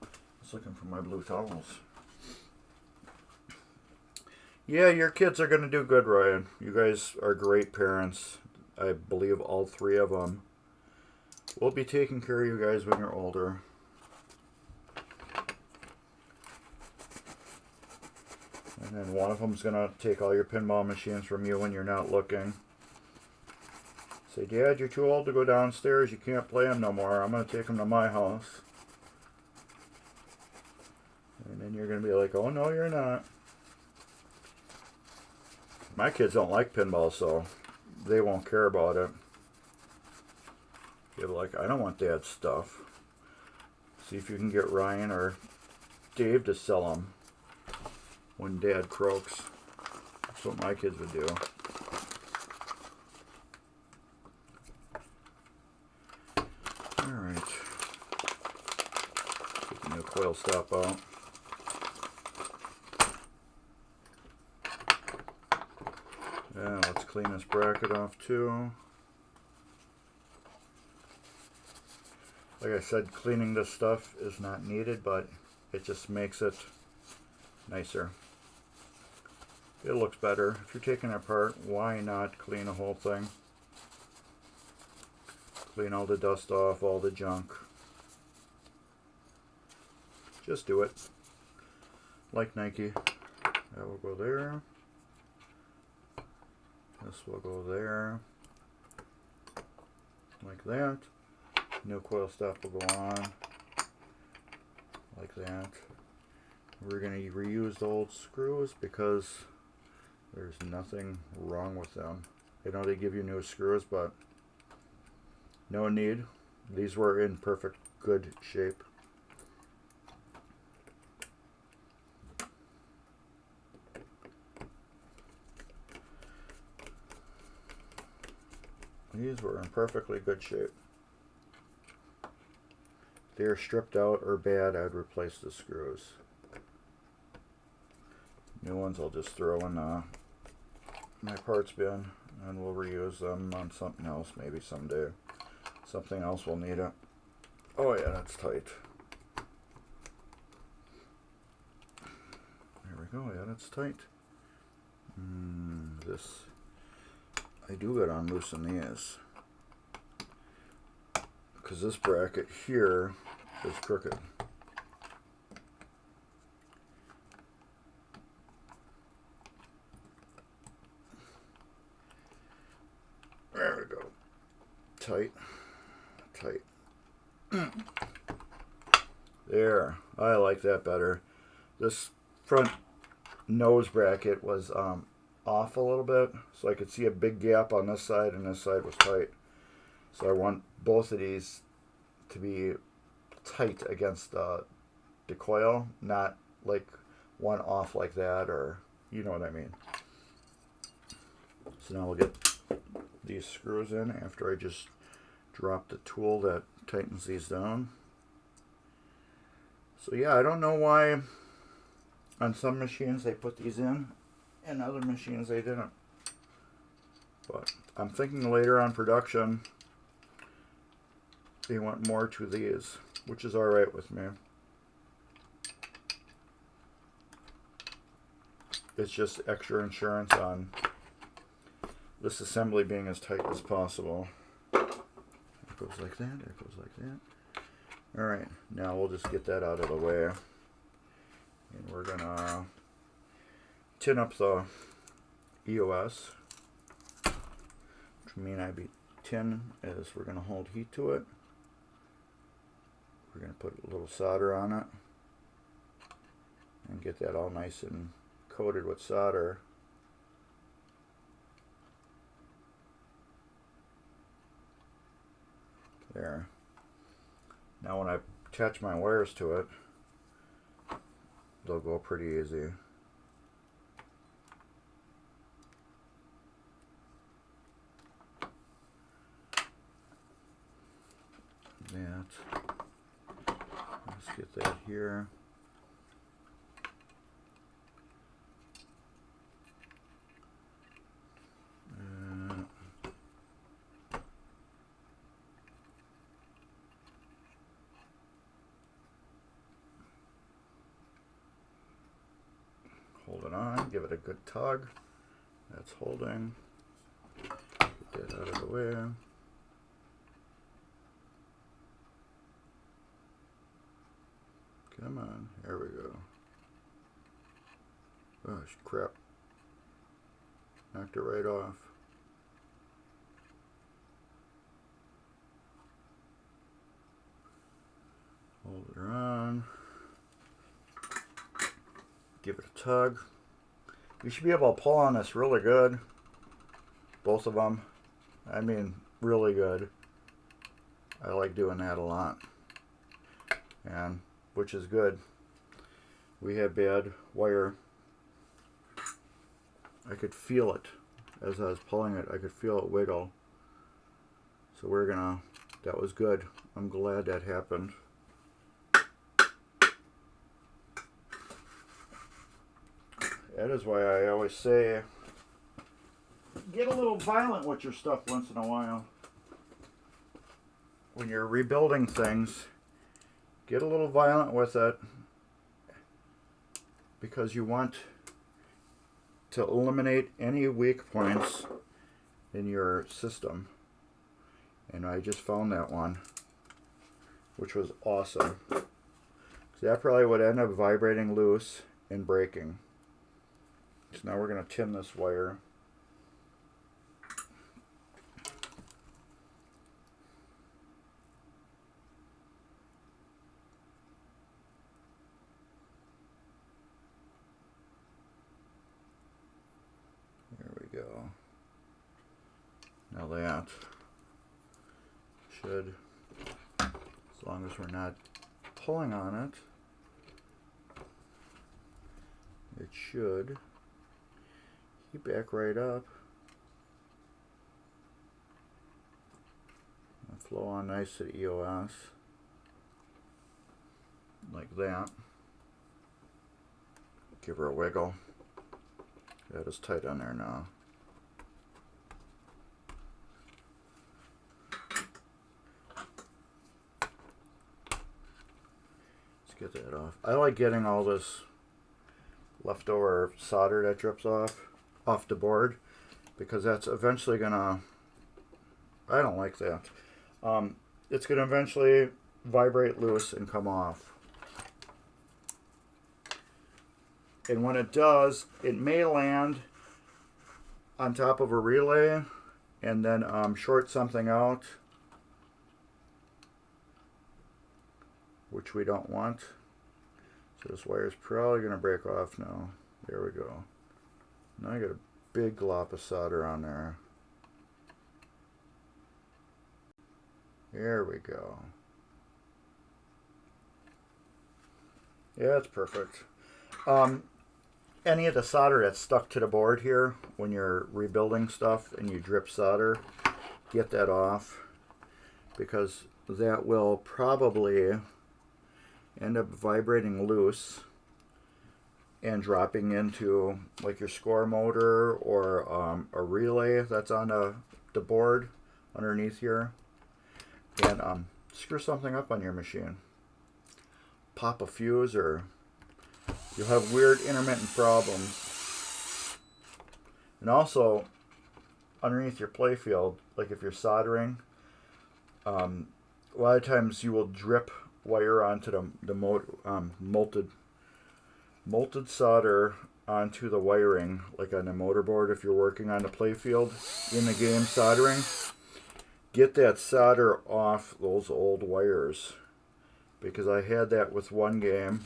I was looking for my blue towels. Yeah, your kids are going to do good, Ryan. You guys are great parents. I believe all three of them. We'll be taking care of you guys when you're older. And then one of them's going to take all your pinball machines from you when you're not looking. Say, Dad, you're too old to go downstairs. You can't play them no more. I'm going to take them to my house. And then you're going to be like, oh, no, you're not. My kids don't like pinball, so they won't care about it. They're like, I don't want Dad's stuff. See if you can get Ryan or Dave to sell them when Dad croaks. That's what my kids would do. Alright. Get the new coil stop out. Yeah, let's clean this bracket off too. Like I said, cleaning this stuff is not needed, but it just makes it nicer. It looks better. If you're taking it apart, why not clean the whole thing? Clean all the dust off, all the junk. Just do it. Like Nike. That will go there. This will go there. Like that. New coil stop will go on. Like that. We're going to reuse the old screws because there's nothing wrong with them. I know they give you new screws, but no need. These were in perfect good shape. These were in perfectly good shape. If they're stripped out or bad, I'd replace the screws. New ones I'll just throw in my parts bin and we'll reuse them on something else maybe someday. Something else will need it. Oh yeah, that's tight. There we go, yeah, that's tight. This, I do gotta unloosen these. Because this bracket here is crooked. There we go. Tight. Tight. There. I like that better. This front nose bracket was off a little bit, so I could see a big gap on this side, and this side was tight. So I want both of these to be tight against the coil, not like one off like that, or you know what I mean. So now we'll get these screws in after I just drop the tool that tightens these down. So yeah, I don't know why on some machines they put these in and other machines they didn't. But I'm thinking later on production, they want more to these, which is alright with me. It's just extra insurance on this assembly being as tight as possible. It goes like that, it goes like that. Alright, now we'll just get that out of the way. And we're gonna tin up the EOS, which mean tin is we're gonna hold heat to it. We're gonna put a little solder on it and get that all nice and coated with solder. There. Now when I attach my wires to it, they'll go pretty easy. That. Let's get that here. Hold it on, give it a good tug. That's holding. Get that out of the way. Come on, there we go. Oh, crap. Knocked it right off. Hold it on. Give it a tug. You should be able to pull on this really good. Both of them. I mean, really good. I like doing that a lot. And which is good. We had bad wire. I could feel it as I was pulling it. I could feel it wiggle. So we're gonna, that was good. I'm glad that happened. That is why I always say, get a little violent with your stuff once in a while. When you're rebuilding things, get a little violent with it because you want to eliminate any weak points in your system. And I just found that one, which was awesome. So that probably would end up vibrating loose and breaking. So now we're going to tin this wire. There we go. Now that should, as long as we're not pulling on it, it should back right up and flow on nice to the EOS like that. Give her a wiggle. That is tight on there now. Let's get that off. I like getting all this leftover solder that drips off the board, because that's eventually gonna, I don't like that. It's gonna eventually vibrate loose and come off. And when it does, it may land on top of a relay and then short something out, which we don't want. So this wire is probably gonna break off now. There we go. Now I got a big glop of solder on there. There we go. Yeah, that's perfect. Any of the solder that's stuck to the board here, when you're rebuilding stuff and you drip solder, get that off, because that will probably end up vibrating loose and dropping into like your score motor or a relay that's on the board underneath here, and screw something up on your machine. Pop a fuse, or you'll have weird intermittent problems. And also, underneath your playfield, like if you're soldering, a lot of times you will drip wire onto the molted solder onto the wiring, like on the motorboard if you're working on the playfield in the game soldering. Get that solder off those old wires, because I had that with one game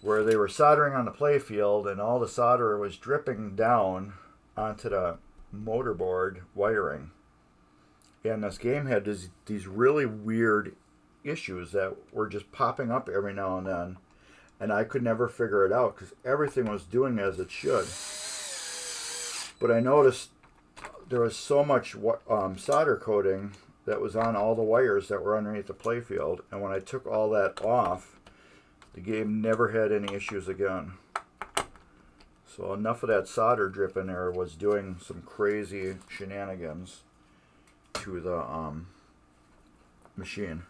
where they were soldering on the playfield and all the solder was dripping down onto the motorboard wiring. And this game had these really weird issues that were just popping up every now and then. And I could never figure it out because everything was doing as it should. But I noticed there was so much solder coating that was on all the wires that were underneath the playfield. And when I took all that off, the game never had any issues again. So enough of that solder drip in there was doing some crazy shenanigans to the machine.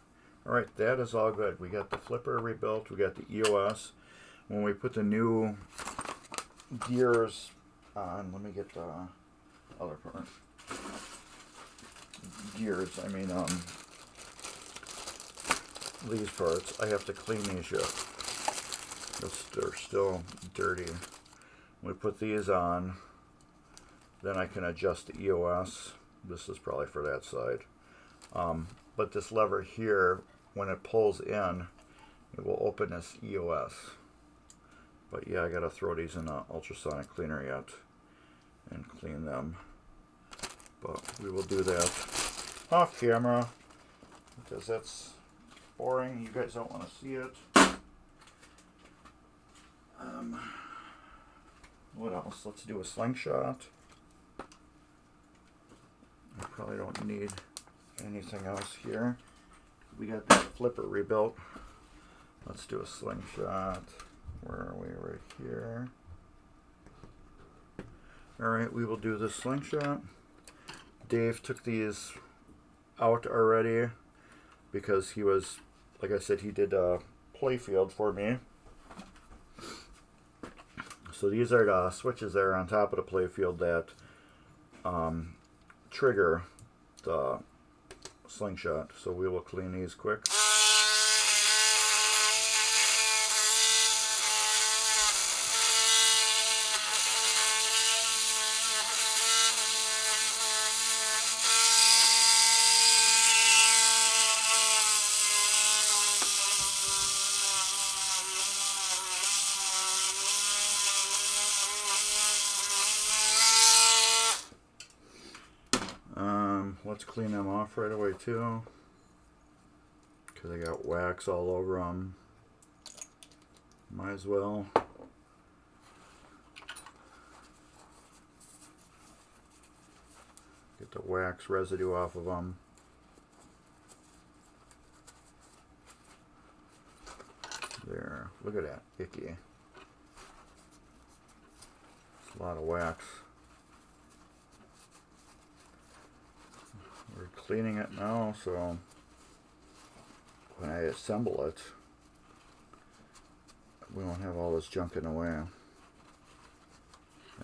Alright, that is all good. We got the flipper rebuilt, we got the EOS. When we put the new gears on, let me get the other part. Gears, I mean these parts, I have to clean these up. They're still dirty. When we put these on, then I can adjust the EOS. This is probably for that side. But this lever here, when it pulls in, it will open this EOS. But yeah, I gotta throw these in the ultrasonic cleaner yet and clean them. But we will do that off camera because that's boring. You guys don't want to see it. What else? Let's do a slingshot. I probably don't need anything else here. We got that flipper rebuilt. Let's do a slingshot. Where are we? Right here. Alright, we will do the slingshot. Dave took these out already because he was, like I said, he did a playfield for me. So these are the switches there on top of the playfield that trigger the slingshot. So we will clean these quick. Let's clean them off right away too, because I got wax all over them. Might as well. Get the wax residue off of them. There, look at that, icky. It's a lot of wax. We're cleaning it now, so when I assemble it, we won't have all this junk in the way.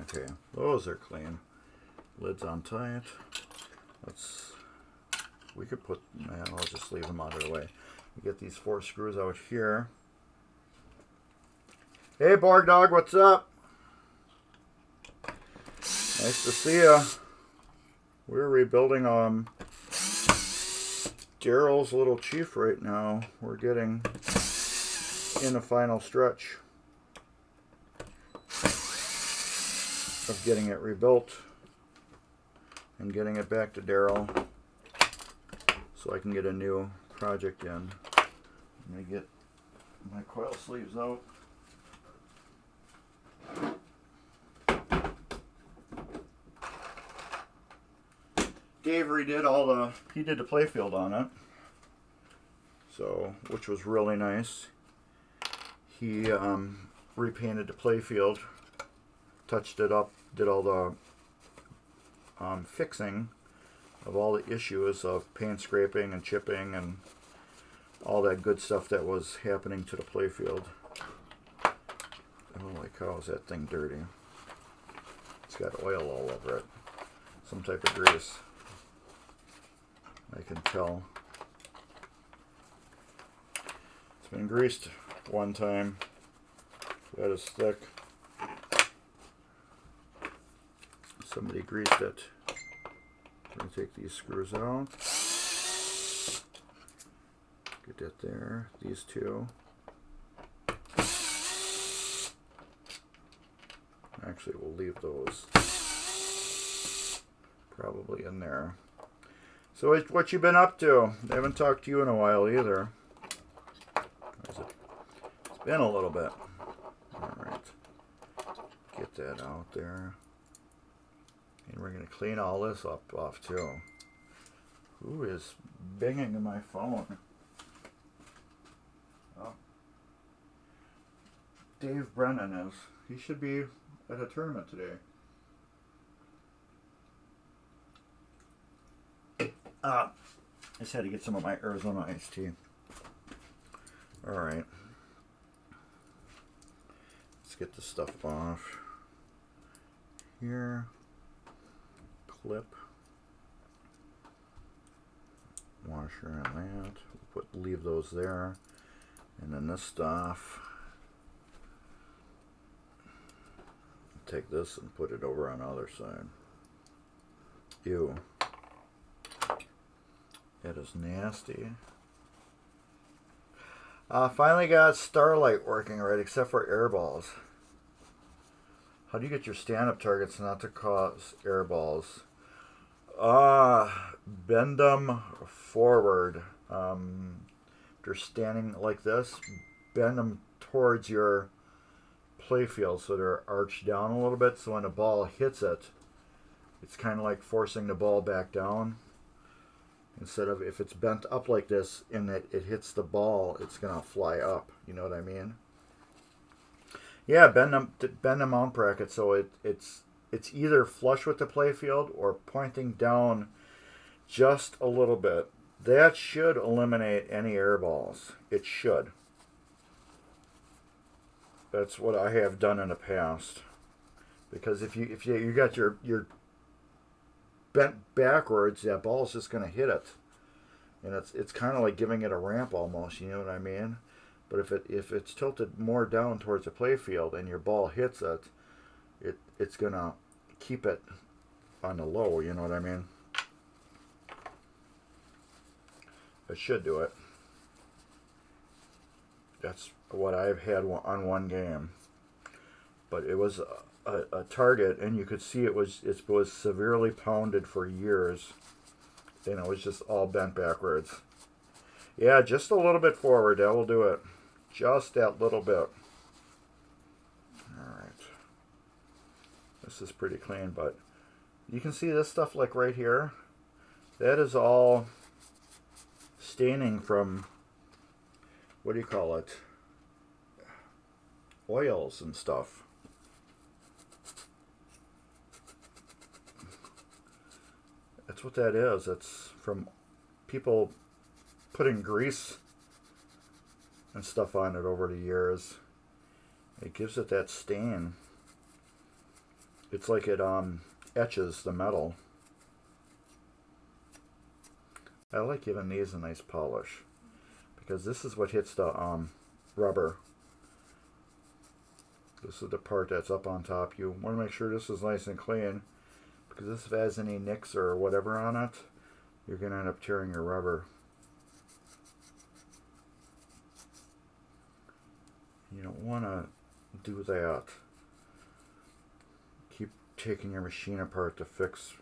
Okay, those are clean. Lid's on tight. We could put, I'll just leave them out of the way. We get these 4 screws out here. Hey, Borg Dog, what's up? Nice to see ya. We're rebuilding Daryl's little Chief right now. We're getting in the final stretch of getting it rebuilt and getting it back to Daryl so I can get a new project in. Let me get my coil sleeves out. Dave redid he did the playfield on it, so, which was really nice. He repainted the playfield, touched it up, did all the fixing of all the issues of paint scraping and chipping and all that good stuff that was happening to the playfield. Holy cow, is that thing dirty. It's got oil all over it. Some type of grease. I can tell. It's been greased one time. That is thick. Somebody greased it. I'm going to take these screws out. Get that there. These two. Actually, we'll leave those probably in there. So what you been up to? I haven't talked to you in a while either. It's been a little bit. Alright. Get that out there. And we're going to clean all this up off too. Who is banging in my phone? Oh. Dave Brennan is. He should be at a tournament today. I just had to get some of my Arizona iced tea. Alright. Let's get this stuff off. Here. Clip. Washer and that. Leave those there. And then this stuff. Take this and put it over on the other side. Ew. That is nasty. Finally got Starlight working right, except for air balls. How do you get your stand-up targets not to cause air balls? Bend them forward. If you're standing like this, bend them towards your playfield so they're arched down a little bit, so when the ball hits it, it's kind of like forcing the ball back down. Instead of, if it's bent up like this and it hits the ball, it's going to fly up. You know what I mean? Yeah, bend the mount bracket so it's either flush with the playfield or pointing down just a little bit. That should eliminate any air balls. It should. That's what I have done in the past. Because if you got your bent backwards, that ball's just going to hit it, and it's kind of like giving it a ramp almost. You know what I mean? But if it's tilted more down towards the playfield and your ball hits it, it's going to keep it on the low. You know what I mean? It should do it. That's what I've had on one game. But it was a target, and you could see it was severely pounded for years, and it was just all bent backwards. Yeah, just a little bit forward. That will do it. Just that little bit. All right. This is pretty clean, but you can see this stuff like right here. That is all staining from, what do you call it? Oils and stuff. That's what that is. It's from people putting grease and stuff on it over the years. It gives it that stain. It's like it etches the metal. I like giving these a nice polish because this is what hits the rubber. This is the part that's up on top. You want to make sure this is nice and clean, because if it has any nicks or whatever on it, you're going to end up tearing your rubber. You don't want to do that. Keep taking your machine apart to fix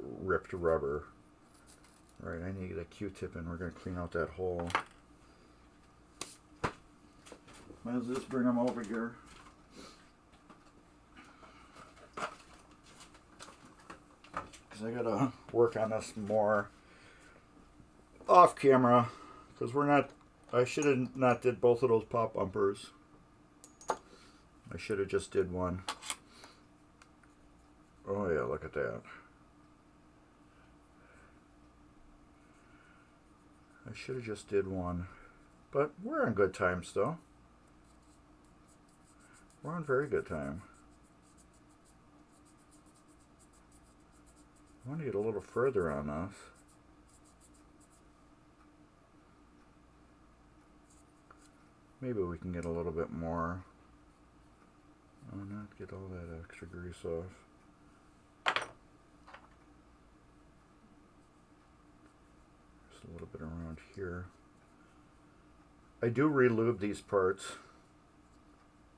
ripped rubber. Alright, I need a Q-tip and we're going to clean out that hole. Might as well just bring them over here. Because I got to work on this more off camera. Because we're not, I should have not did both of those pop bumpers. I should have just did one. Oh yeah, look at that. I should have just did one. But we're on good time still. We're on very good time. I want to get a little further on this. Maybe we can get a little bit more. Oh, not get all that extra grease off. Just a little bit around here. I do re-lube these parts.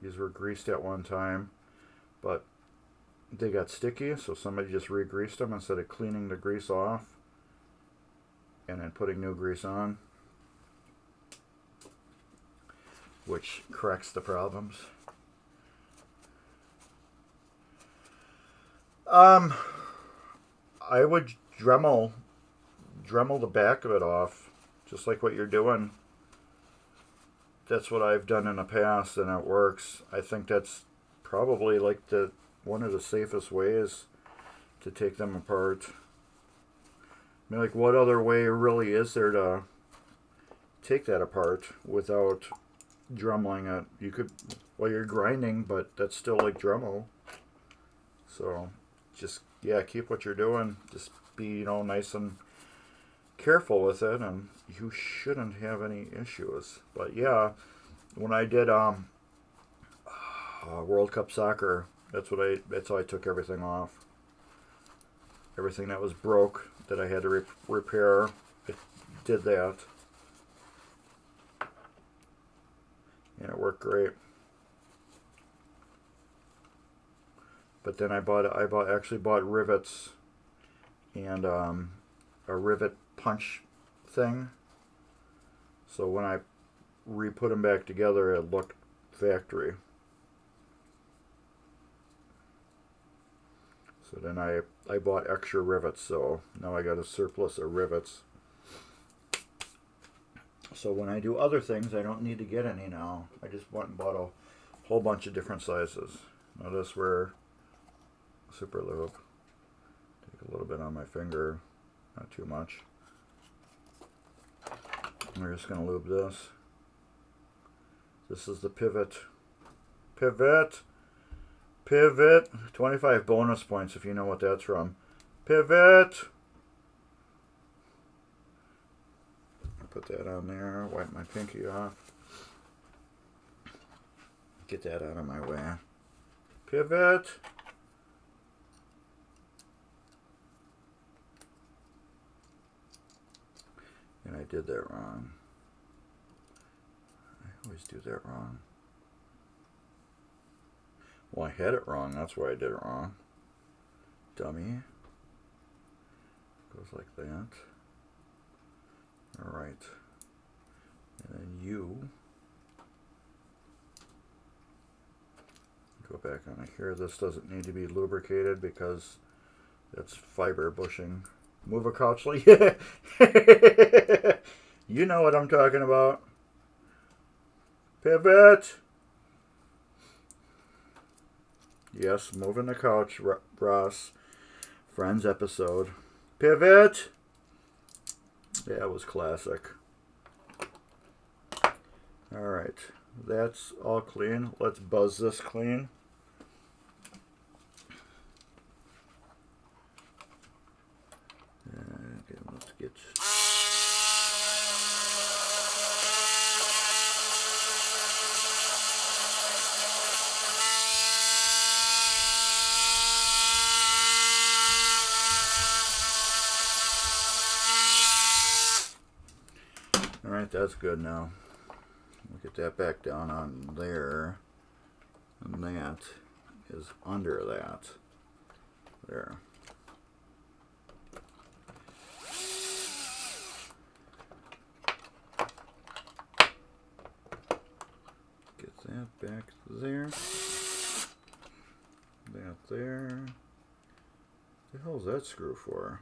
These were greased at one time, but they got sticky, so somebody just re-greased them instead of cleaning the grease off and then putting new grease on, which corrects the problems. I would Dremel the back of it off, just like what you're doing. That's what I've done in the past, and it works. I think that's probably like one of the safest ways to take them apart. I mean, like, what other way really is there to take that apart without dremeling it? You could, well, you're grinding, but that's still like Dremel. So, just, yeah, keep what you're doing. Just be, nice and careful with it, and you shouldn't have any issues. But yeah, when I did World Cup soccer, that's how I took everything off. Everything that was broke that I had to repair, it did that, and it worked great. But then I actually bought rivets and a rivet punch thing. So when I re-put them back together, it looked factory. So then I bought extra rivets, so now I got a surplus of rivets. So when I do other things, I don't need to get any now. I just went and bought a whole bunch of different sizes. Notice where super lube. Take a little bit on my finger, not too much. We're just going to lube this. This is the pivot. Pivot! 25 bonus points if you know what that's from. Pivot! Put that on there. Wipe my pinky off. Get that out of my way. Pivot! And I did that wrong. I always do that wrong. Well, I had it wrong. That's why I did it wrong. Dummy. Goes like that. Alright. And then you go back on here. This doesn't need to be lubricated because that's fiber bushing. Move a couch like you know what I'm talking about. Pivot. Yes, moving the couch, Ross. Friends episode. Pivot. Yeah, it was classic. Alright, that's all clean. Let's buzz this clean. Okay, let's get... Alright, that's good now. We'll get that back down on there. And that is under that. There. Get that back there. That there. What the hell is that screw for?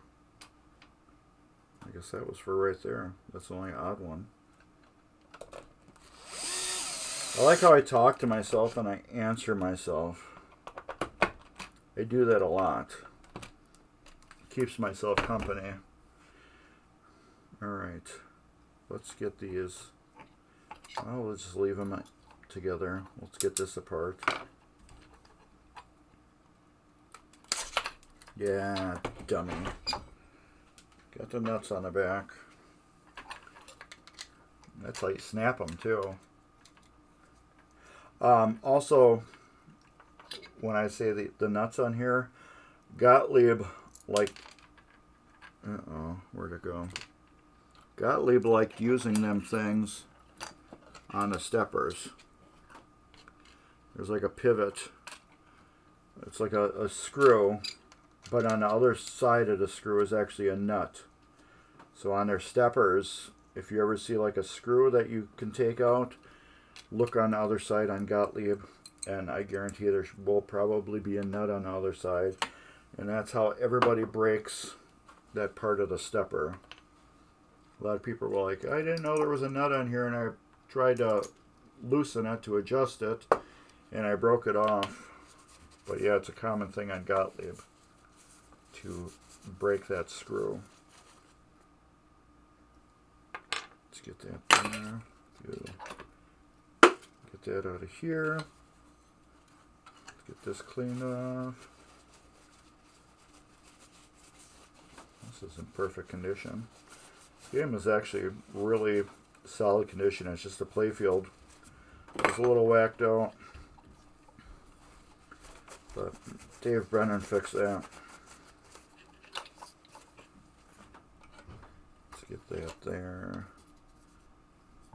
I guess that was for right there. That's the only odd one. I like how I talk to myself and I answer myself. I do that a lot. Keeps myself company. Alright. Let's get these. Well, let's just leave them together. Let's get this apart. Yeah, dummy. Got the nuts on the back. That's how you snap them, too. Also, when I say the nuts on here, Gottlieb, like, where'd it go? Gottlieb liked using them things on the steppers. There's like a pivot. It's like a screw, but on the other side of the screw is actually a nut. So on their steppers, if you ever see like a screw that you can take out, look on the other side on Gottlieb, and I guarantee there will probably be a nut on the other side. And that's how everybody breaks that part of the stepper. A lot of people were like, I didn't know there was a nut on here, and I tried to loosen it to adjust it, and I broke it off. But yeah, it's a common thing on Gottlieb to break that screw. Let's get that there. Get that out of here. Get this cleaned off. This is in perfect condition. This game is actually really solid condition. It's just the playfield. It's a little whacked out. But Dave Brennan fixed that. Let's get that there.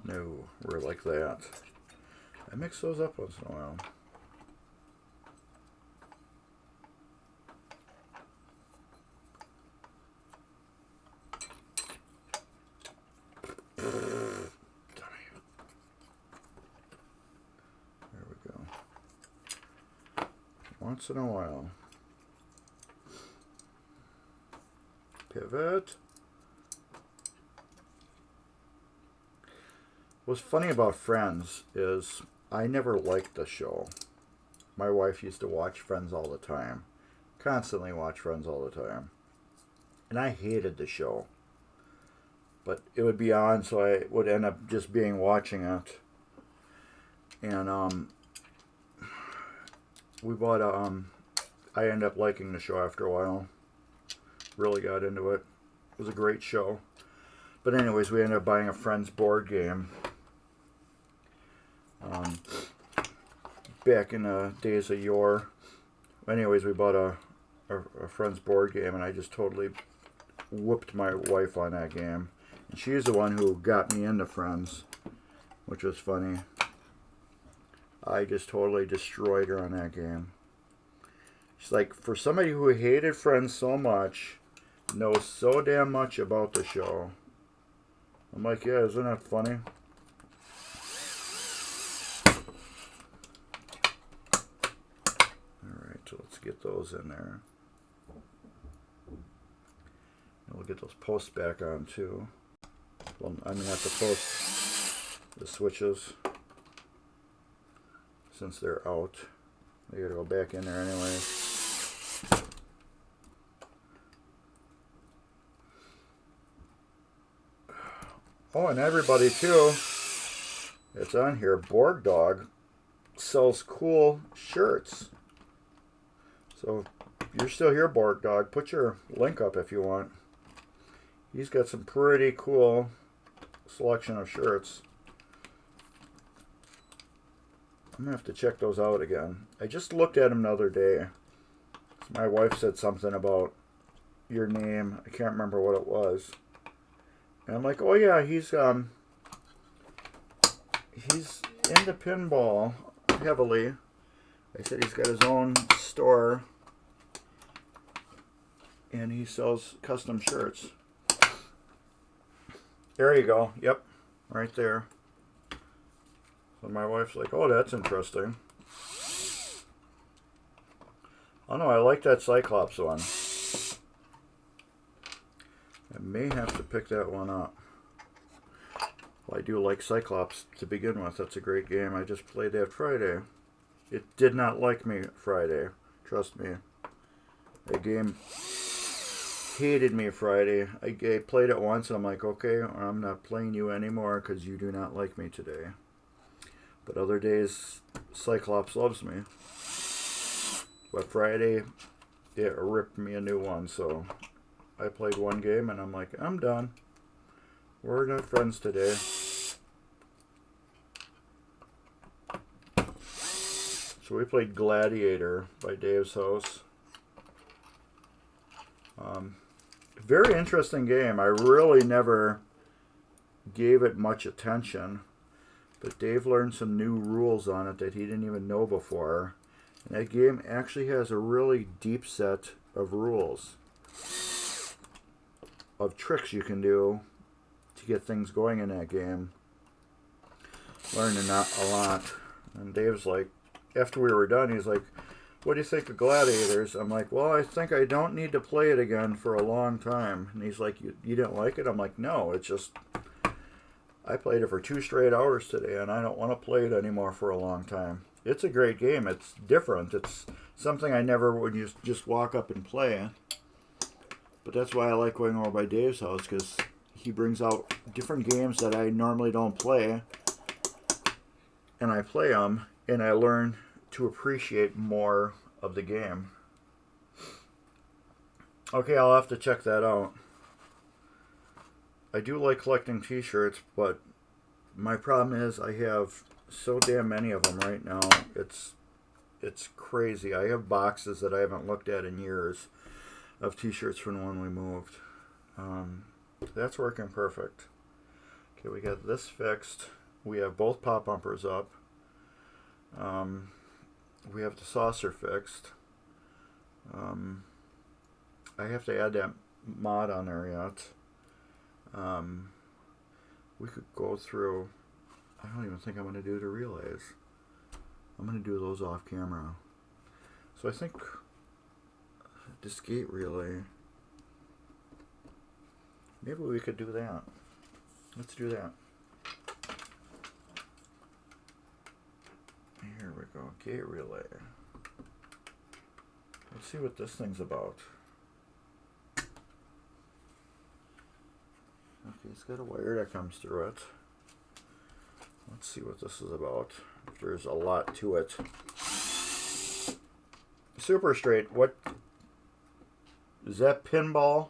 No, we're like that. I mix those up once in a while. There we go. Once in a while. Pivot. What's funny about Friends is I never liked the show. My wife used to watch Friends all the time. Constantly watch Friends all the time. And I hated the show. But it would be on, so I would end up just watching it. And we bought I ended up liking the show after a while. Really got into it. It was a great show. But anyways, we ended up buying a Friends board game. Back in the days of yore. Anyways, we bought a Friends board game, and I just totally whooped my wife on that game. And she's the one who got me into Friends, which was funny. I just totally destroyed her on that game. She's like, for somebody who hated Friends so much, knows so damn much about the show. I'm like, yeah, isn't that funny? Alright, so let's get those in there. And we'll get those posts back on too. Well, I'm going to have to post the switches since they're out. They got to go back in there anyway. Oh, and everybody too, it's on here, Board Dog sells cool shirts. So if you're still here, Board Dog, put your link up if you want. He's got some pretty cool selection of shirts. I'm going to have to check those out again. I just looked at them the other day. My wife said something about your name. I can't remember what it was. And I'm like, oh yeah, he's into pinball heavily. I said he's got his own store and he sells custom shirts. There you go. Yep, right there. So my wife's like, oh, that's interesting. Oh no, I like that Cyclops one. I may have to pick that one up. Well, I do like Cyclops to begin with. That's a great game. I just played that Friday. It did not like me Friday. Trust me. The game hated me Friday. I played it once and I'm like, okay, I'm not playing you anymore because you do not like me today. But other days, Cyclops loves me. But Friday, it ripped me a new one. So I played one game and I'm like, I'm done. We're not friends today. So we played Gladiator by Dave's house. Very interesting game. I really never gave it much attention. But Dave learned some new rules on it that he didn't even know before. And that game actually has a really deep set of rules. Of tricks you can do to get things going in that game. Learned a lot. And Dave's like, after we were done, he's like, what do you think of Gladiators? I'm like, well, I think I don't need to play it again for a long time. And he's like, you didn't like it? I'm like, no, it's just, I played it for 2 straight hours today, and I don't want to play it anymore for a long time. It's a great game. It's different. It's something I never would just walk up and play. But that's why I like going over by Dave's house, because he brings out different games that I normally don't play. And I play them, and I learn to appreciate more of the game. Okay, I'll have to check that out. I do like collecting t-shirts, but my problem is I have so damn many of them right now. It's crazy. I have boxes that I haven't looked at in years of t-shirts from when we moved. That's working perfect. Okay, we got this fixed. We have both pop bumpers up. We have the saucer fixed. I have to add that mod on there yet. We could go through. I don't even think I'm going to do the relays. I'm going to do those off camera. So I think this gate relay, maybe we could do that. Let's do that. Here we go, gate relay. Let's see what this thing's about. Okay, it's got a wire that comes through it. Let's see what this is about. There's a lot to it. Super straight. What is that? Pinball?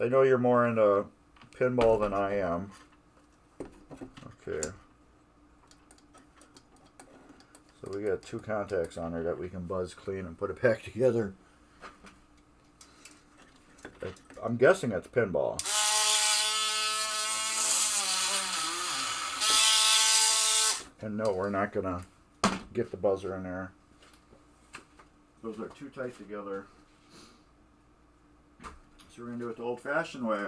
I know you're more into pinball than I am. Okay. So we got 2 contacts on there that we can buzz clean and put it back together. I'm guessing it's pinball. And no, we're not gonna get the buzzer in there. Those are too tight together. So we're gonna do it the old-fashioned way.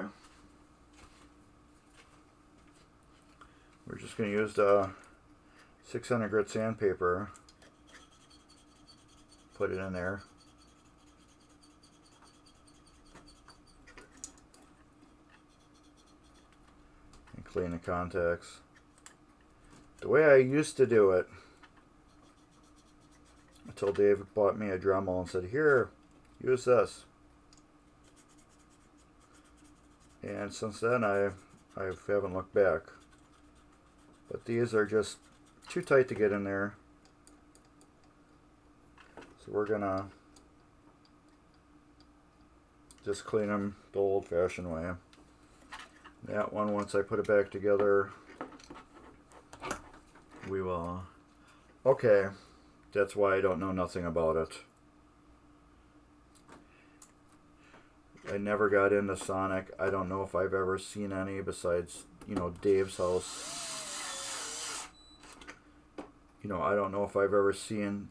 We're just gonna use the 600 grit sandpaper. Put it in there. And clean the contacts. The way I used to do it, until Dave bought me a Dremel and said, here, use this. And since then I haven't looked back. But these are just too tight to get in there. So we're gonna just clean them the old-fashioned way. That one, once I put it back together, we will. Okay, that's why I don't know nothing about it. I never got into Sonic. I don't know if I've ever seen any besides, Dave's house. I don't know if I've ever seen.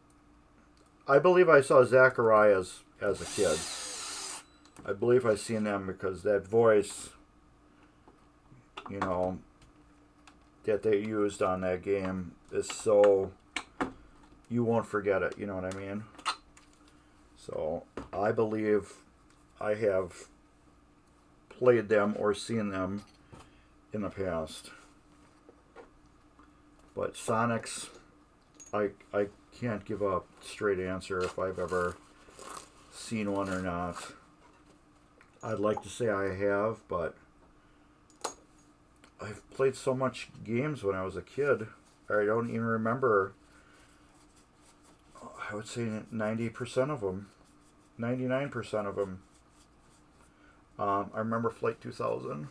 I believe I saw Zacharias as a kid. I believe I've seen them because that voice, that they used on that game is so, you won't forget it, you know what I mean? So I believe I have played them or seen them in the past. But Sonics, I can't give a straight answer if I've ever seen one or not. I'd like to say I have, but I've played so much games when I was a kid, I don't even remember. I would say 90% of them, 99% of them. I remember Flight 2000.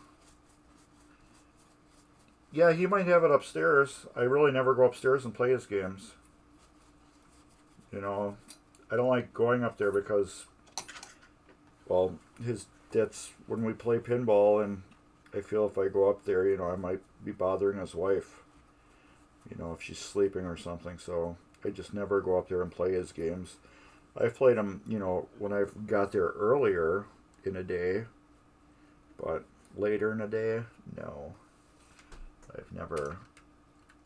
Yeah, he might have it upstairs. I really never go upstairs and play his games. You know, I don't like going up there because, well, that's when we play pinball, and I feel if I go up there, you know, I might be bothering his wife, you know, if she's sleeping or something. So I just never go up there and play his games. I've played them, you know, when I've got there earlier in a day, but later in a day, no. I've never,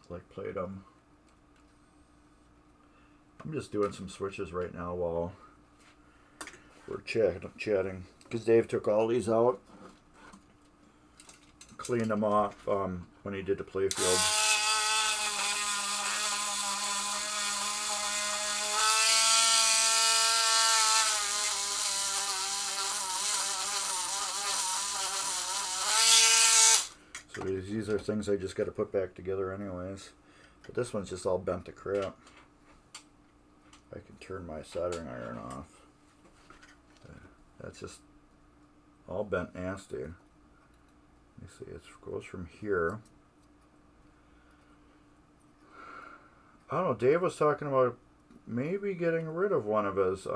like, played them. I'm just doing some switches right now while we're chatting. Because Dave took all these out, cleaned them off when he did the playfield. So these are things I just got to put back together anyways. But this one's just all bent to crap. I can turn my soldering iron off. That's just all bent nasty. Let me see, it goes from here. I don't know, Dave was talking about maybe getting rid of one of his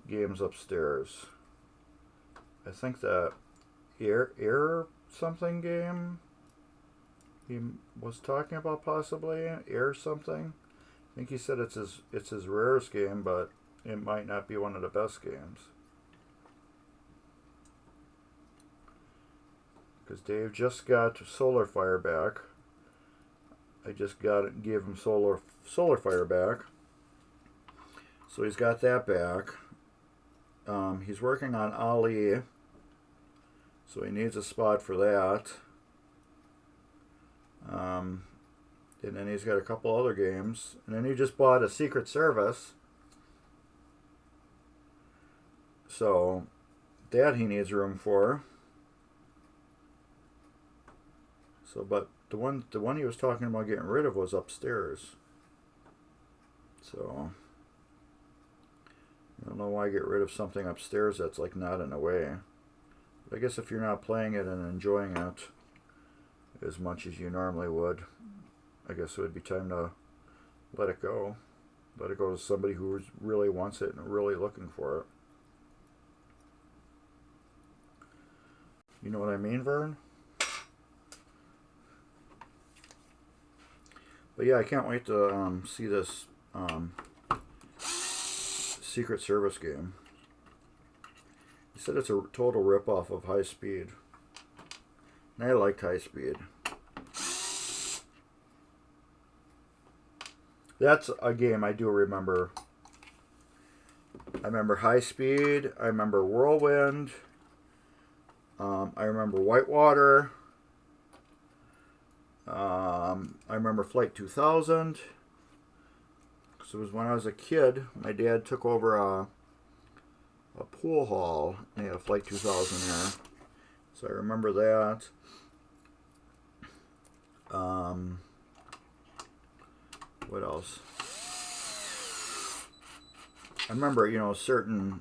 games upstairs. I think that air something game he was talking about, possibly air something. I think he said it's his rarest game, but it might not be one of the best games. Because Dave just got Solar Fire back. I just gave him Solar Fire back. So he's got that back. He's working on Ali. So he needs a spot for that. And then he's got a couple other games. And then he just bought a Secret Service. So that he needs room for. So, but the one he was talking about getting rid of was upstairs. So I don't know why get rid of something upstairs that's like not in a way. But I guess if you're not playing it and enjoying it as much as you normally would, I guess it would be time to let it go. Let it go to somebody who really wants it and really looking for it. You know what I mean, Vern? But yeah, I can't wait to see this Secret Service game. He said it's a total ripoff of High Speed. And I liked High Speed. That's a game I do remember. I remember High Speed. I remember Whirlwind. I remember Whitewater. I remember Flight 2000. Because it was when I was a kid. My dad took over a pool hall. And he had a Flight 2000 there. So I remember that. What else? I remember, you know, certain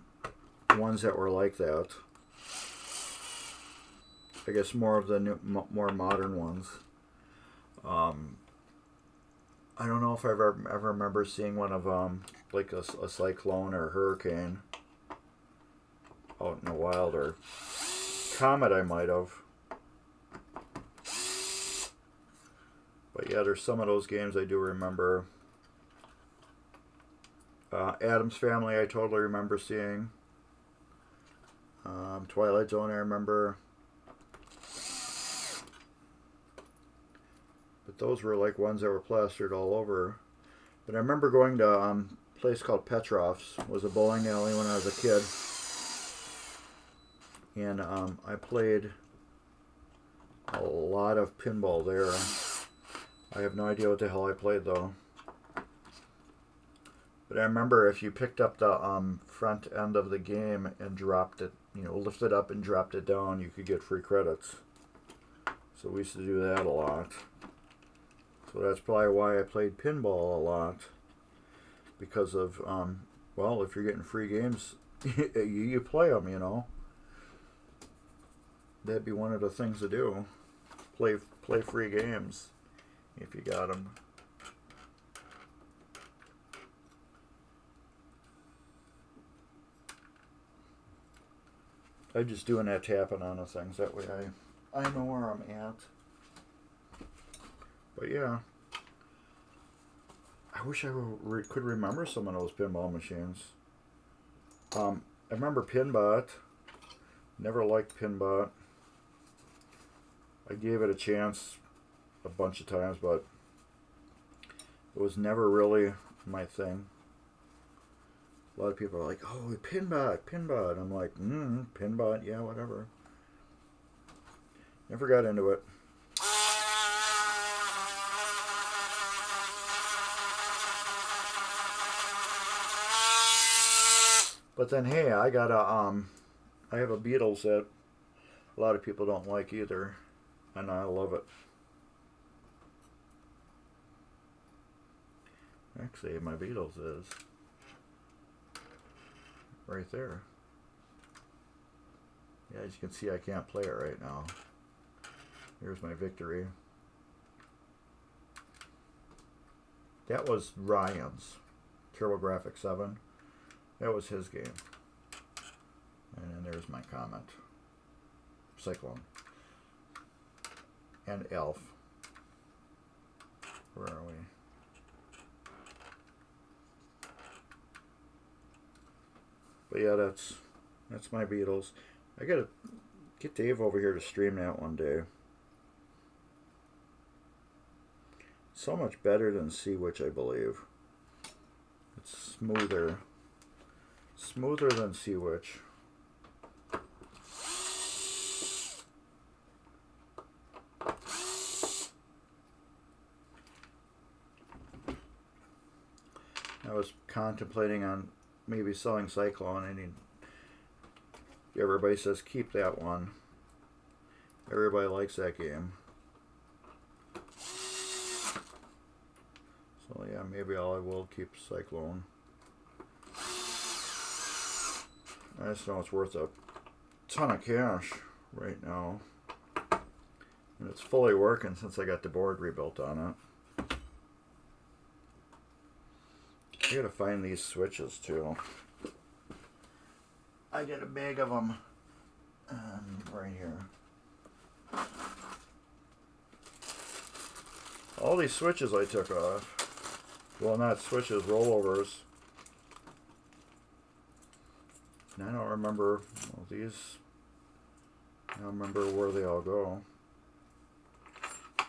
ones that were like that. I guess more of the new, more modern ones. I don't know if I ever remember seeing one of like a cyclone or a hurricane out in the wild, or comet I might have. But yeah, there's some of those games I do remember. Addams Family I totally remember seeing. Twilight Zone I remember. But those were like ones that were plastered all over. But I remember going to a place called Petrov's. It was a bowling alley when I was a kid. And I played A lot of pinball there. I have no idea what the hell I played though. But I remember if you picked up the front end of the game and dropped it, you know, lifted up and dropped it down, you could get free credits. So we used to do that a lot. So that's probably why I played pinball a lot. Because of, well, if you're getting free games, you play them, you know. That'd be one of the things to do. Play free games if you got them. I'm just doing that tapping on the things. That way I know where I'm at. But yeah. I wish I could remember some of those pinball machines. I remember Pinbot. Never liked Pinbot. I gave it a chance a bunch of times, but it was never really my thing. A lot of people are like, oh, Pinbot, Pinbot. I'm like, Pinbot, yeah, whatever. Never got into it. But then, hey, I got I have a Beatles that a lot of people don't like either, and I love it. Actually, my Beatles is right there. Yeah, as you can see, I can't play it right now. Here's my victory. That was Ryan's TurboGrafx 7. That was his game. And then there's my comment. Cyclone. And Elf. Where are we? But yeah, that's my Beatles. I gotta get Dave over here to stream that one day. So much better than Sea Witch, I believe. It's smoother. Smoother than Sea Witch. I was contemplating on maybe selling Cyclone, and everybody says keep that one. Everybody likes that game. So yeah, maybe I will keep Cyclone. I just know it's worth a ton of cash right now. And it's fully working since I got the board rebuilt on it. I gotta find these switches too. I get a bag of them right here. All these switches I took off. Well, not switches, rollovers. And I don't remember, well, these, I don't remember where they all go. I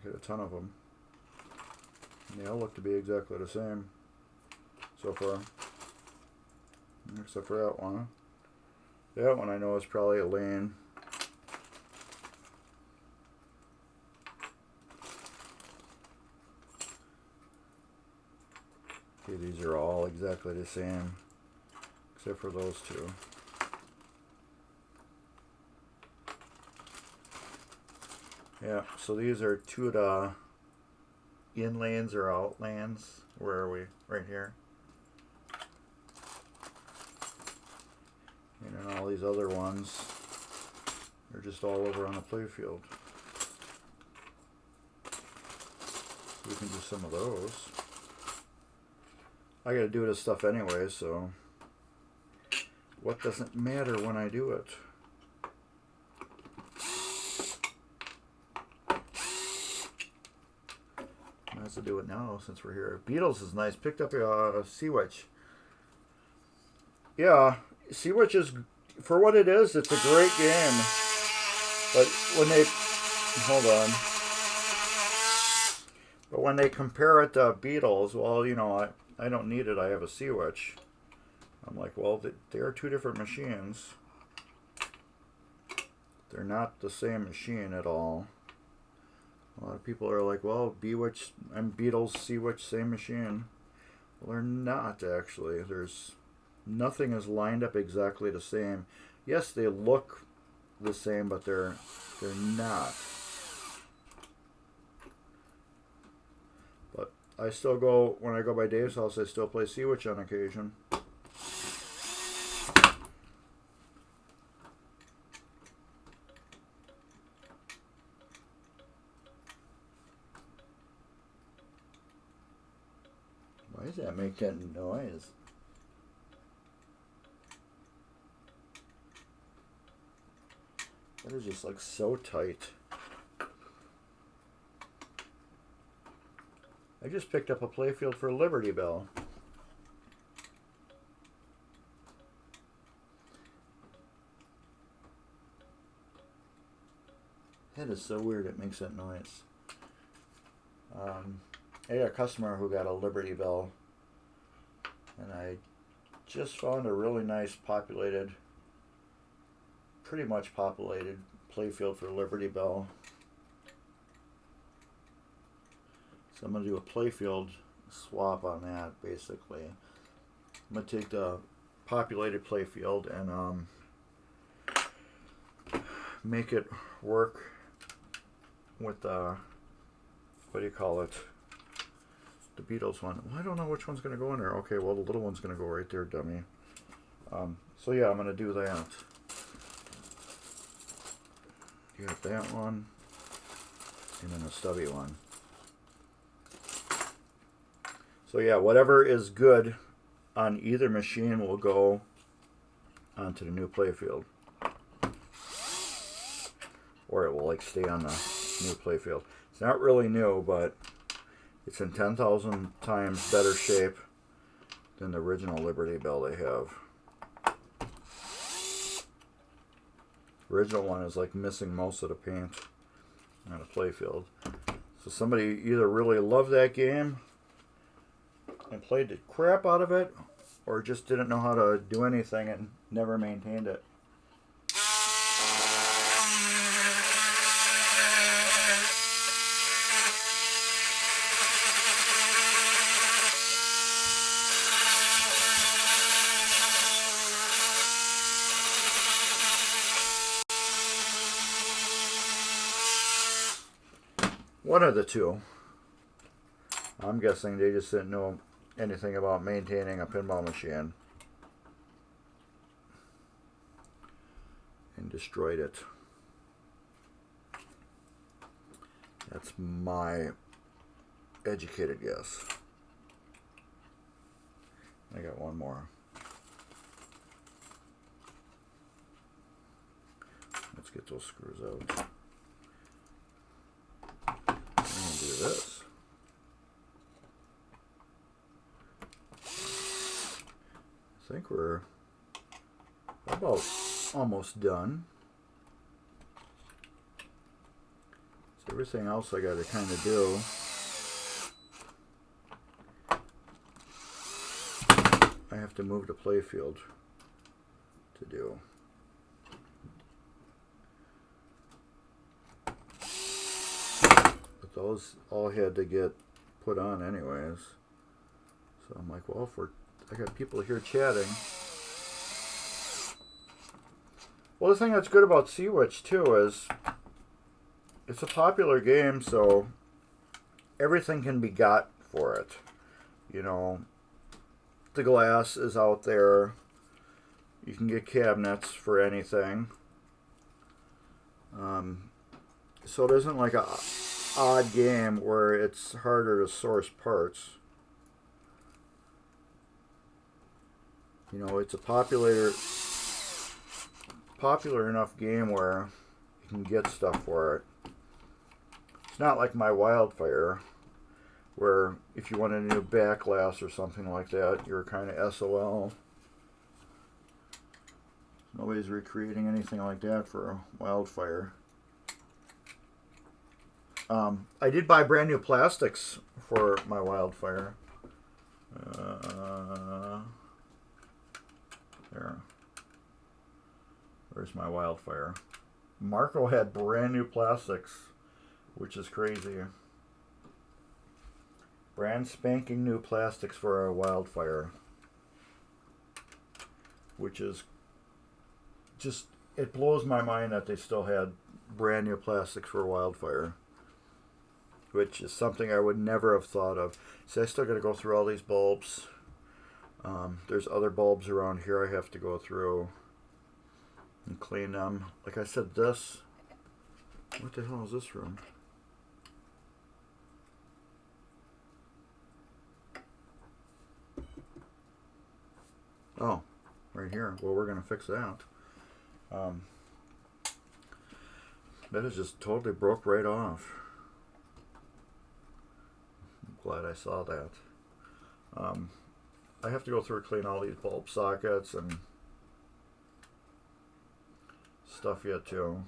get a ton of them. And they all look to be exactly the same so far. Except for that one. That one I know is probably a lane. Okay, these are all exactly the same, except for those two. Yeah, so these are two of the in lanes or out lanes. Where are we? Right here. And then all these other ones are just all over on the playfield. So we can do some of those. I gotta do this stuff anyway, so what doesn't matter when I do it? Might as well do it now since we're here. Beatles is nice. Picked up a Sea Witch. Yeah, Sea Witch is, for what it is, it's a great game. But when they, hold on. But when they compare it to Beatles, well, you know, I don't need it. I have a Sea Witch. I'm like, well, they are two different machines. they're not the same machine at all. A lot of people are like, well, Bewitch and Beatles, Seawitch, same machine. Well, they're not actually. There's nothing is lined up exactly the same. Yes, they look the same, but they're not. But I still go, when I go by Dave's house, I still play Seawitch on occasion. Why does that make that noise? That is just like so tight. I just picked up a playfield for Liberty Bell. That is so weird it makes that noise. I got a customer who got a Liberty Bell, and I just found a really nice populated, pretty much populated playfield for Liberty Bell. So I'm going to do a playfield swap on that, basically. I'm going to take the populated playfield and make it work with the, what do you call it? The Beatles one. Well, I don't know which one's going to go in there. Okay, well, the little one's going to go right there, dummy. So yeah, I'm going to do that. You got that one, and then a stubby one. So yeah, whatever is good on either machine will go onto the new playfield. Or it will like stay on the new playfield. It's not really new, but it's in 10,000 times better shape than the original Liberty Bell they have. The original one is like missing most of the paint on the playfield. So somebody either really loved that game and played the crap out of it, or just didn't know how to do anything and never maintained it. One of the two. I'm guessing they just didn't know anything about maintaining a pinball machine and destroyed it. That's my educated guess. I got one more. Let's get those screws out. And do this. I think we're about almost done. So everything else I got to kind of do. I have to move the playfield to do. But those all had to get put on anyways. So I'm like, well, if I got people here chatting. Well, the thing that's good about Seawitch too is it's a popular game, so everything can be got for it. You know, the glass is out there. You can get cabinets for anything. So it isn't like a odd game where it's harder to source parts. You know, it's a popular enough game where you can get stuff for it. It's not like my Wildfire, where if you wanted a new back glass or something like that, you're kind of SOL. Nobody's recreating anything like that for Wildfire. I did buy brand new plastics for my Wildfire. There. Where's my Wildfire? Marco had brand new plastics, which is crazy. Brand spanking new plastics for a wildfire, which is just, it blows my mind that they still had brand new plastics for a wildfire, which is something I would never have thought of. So I still got to go through all these bulbs. There's other bulbs around here I have to go through and clean them. Like I said, this, what the hell is this room? Oh, right here. Well, we're going to fix that. That is just totally broke right off. I'm glad I saw that. I have to go through and clean all these bulb sockets and stuff yet too.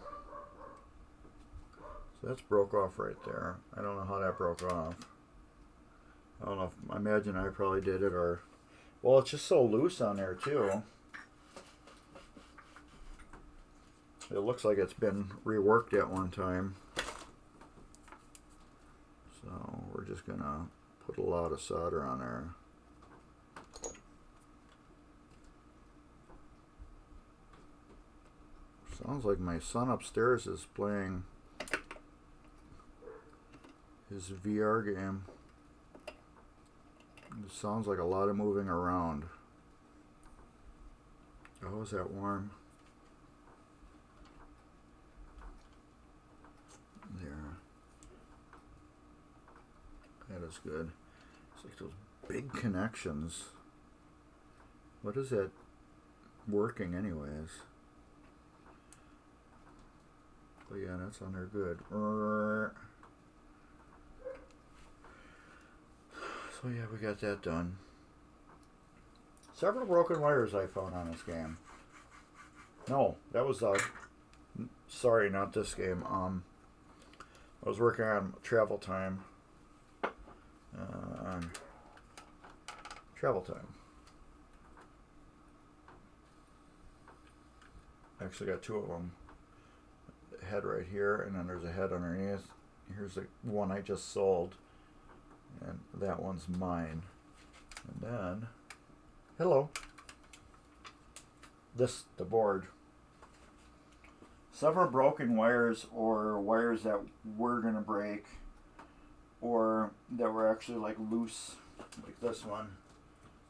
So that's broke off right there. I don't know how that broke off. I don't know if, I imagine I probably did it, or, well, it's just so loose on there too. It looks like it's been reworked at one time. So we're just gonna put a lot of solder on there. Sounds like my son upstairs is playing his VR game. It sounds like a lot of moving around. Oh, is that warm? There. That is good. It's like those big connections. What is that working anyways? But yeah, that's on there good. So yeah, we got that done. Several broken wires I found on this game. No, that was sorry, not this game. I was working on Travel Time. Travel Time. I actually got two of them. A head right here, and then there's a head underneath. Here's the one I just sold, and that one's mine. And then, hello. The board. Several broken wires, or wires that were gonna break, or that were actually like loose, like this one.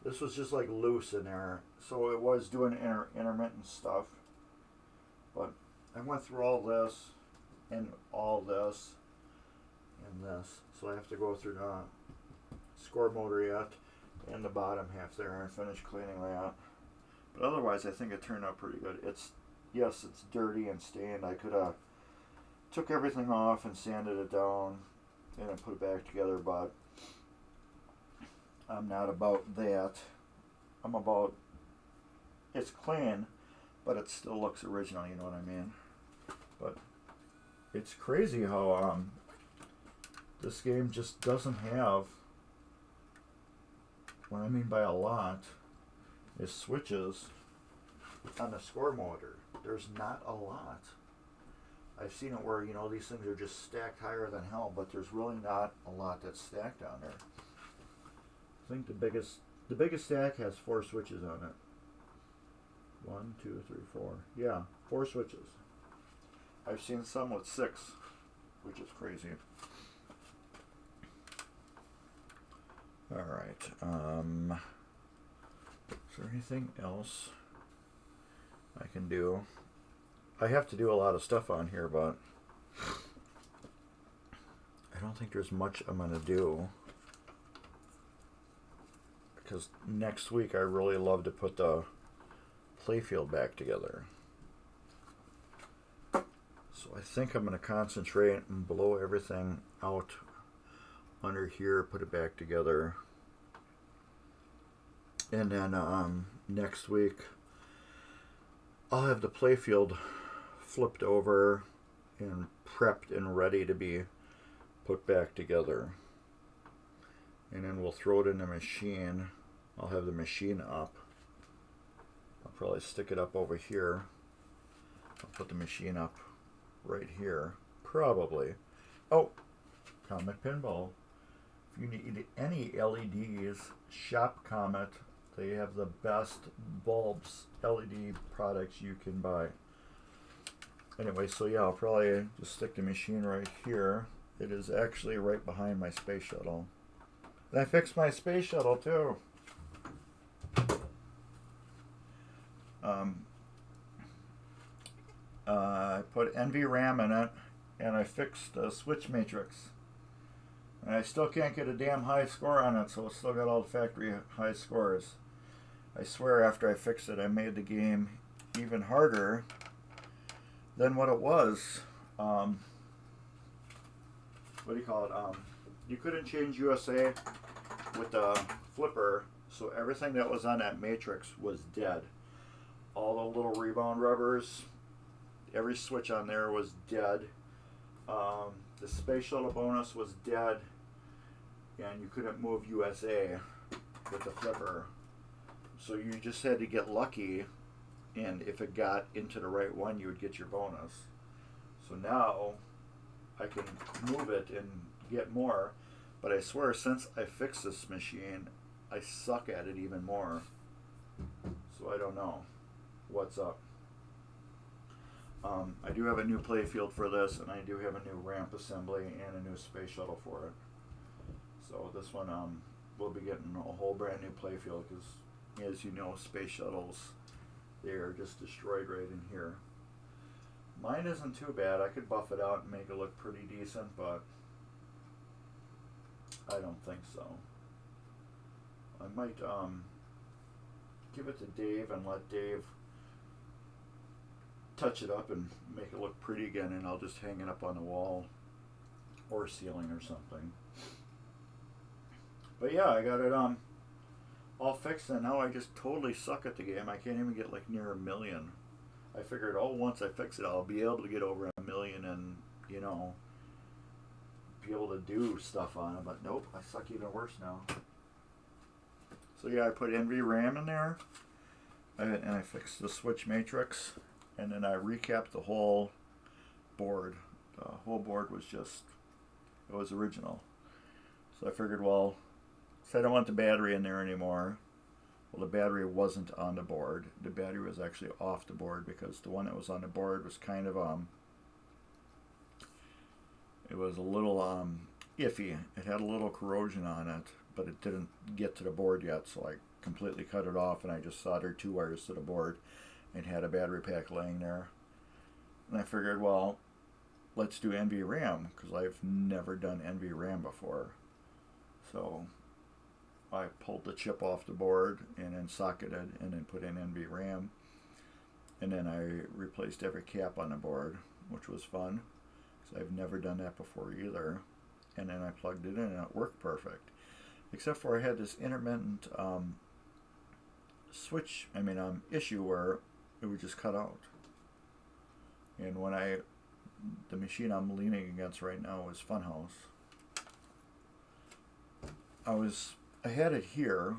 This was just like loose in there, so it was doing intermittent stuff. But I went through all this, and all this, and this. So I have to go through the score motor yet, and the bottom half there, and finish cleaning that. But otherwise, I think it turned out pretty good. Yes, it's dirty and stained. I could have took everything off and sanded it down, and then put it back together, but I'm not about that. I'm about, it's clean, but it still looks original, you know what I mean? But it's crazy how this game just doesn't have, what I mean by a lot is switches on the score motor. There's not a lot. I've seen it where, you know, these things are just stacked higher than hell, but there's really not a lot that's stacked on there. I think the biggest stack has 4 switches on it. 1, 2, 3, 4. Yeah, 4 switches. I've seen some with 6, which is crazy. Alright, is there anything else I can do? I have to do a lot of stuff on here, but I don't think there's much I'm going to do. Because next week I really love to put the playfield back together. So I think I'm going to concentrate and blow everything out under here, put it back together. And then next week I'll have the playfield flipped over and prepped and ready to be put back together. And then we'll throw it in the machine. I'll have the machine up. I'll probably stick it up over here. I'll put the machine up right here. Probably. Oh, Comet Pinball. If you need any LEDs, shop Comet. They have the best bulbs, LED products you can buy. Anyway, so yeah, I'll probably just stick the machine right here. It is actually right behind my space shuttle. And I fixed my space shuttle too. I put NVRAM in it, and I fixed the switch matrix. And I still can't get a damn high score on it, so it's still got all the factory high scores. I swear after I fixed it, I made the game even harder than what it was. What do you call it? You couldn't change USA with the flipper, so everything that was on that matrix was dead. All the little rebound rubbers, every switch on there was dead. The space shuttle bonus was dead, and you couldn't move USA with the flipper. So you just had to get lucky, and if it got into the right one, you would get your bonus. So now I can move it and get more, but I swear since I fixed this machine, I suck at it even more. So I don't know what's up. I do have a new playfield for this, and I do have a new ramp assembly and a new space shuttle for it. So this one we'll be getting a whole brand new playfield because, as you know, space shuttles, they are just destroyed right in here. Mine isn't too bad. I could buff it out and make it look pretty decent, but I don't think so. I might give it to Dave and let Dave touch it up and make it look pretty again, and I'll just hang it up on the wall or ceiling or something. But yeah, I got it all fixed, and now I just totally suck at the game. I can't even get like near 1 million. I figured, oh, once I fix it, I'll be able to get over 1 million and, you know, be able to do stuff on it. But nope, I suck even worse now. So yeah, I put NVRAM in there, and I fixed the switch matrix, and then I recapped the whole board. The whole board was just, it was original. So I figured, well, so I don't want the battery in there anymore. Well, the battery wasn't on the board. The battery was actually off the board because the one that was on the board was kind of it was a little iffy. It had a little corrosion on it, but it didn't get to the board yet, so I completely cut it off, and I just soldered 2 wires to the board and had a battery pack laying there. And I figured, well, let's do NVRAM because I've never done NVRAM before. So I pulled the chip off the board and then socketed and then put in NVRAM. And then I replaced every cap on the board, which was fun because I've never done that before either. And then I plugged it in and it worked perfect. Except for I had this intermittent issue where it would just cut out. And when the machine I'm leaning against right now is Funhouse. I had it here,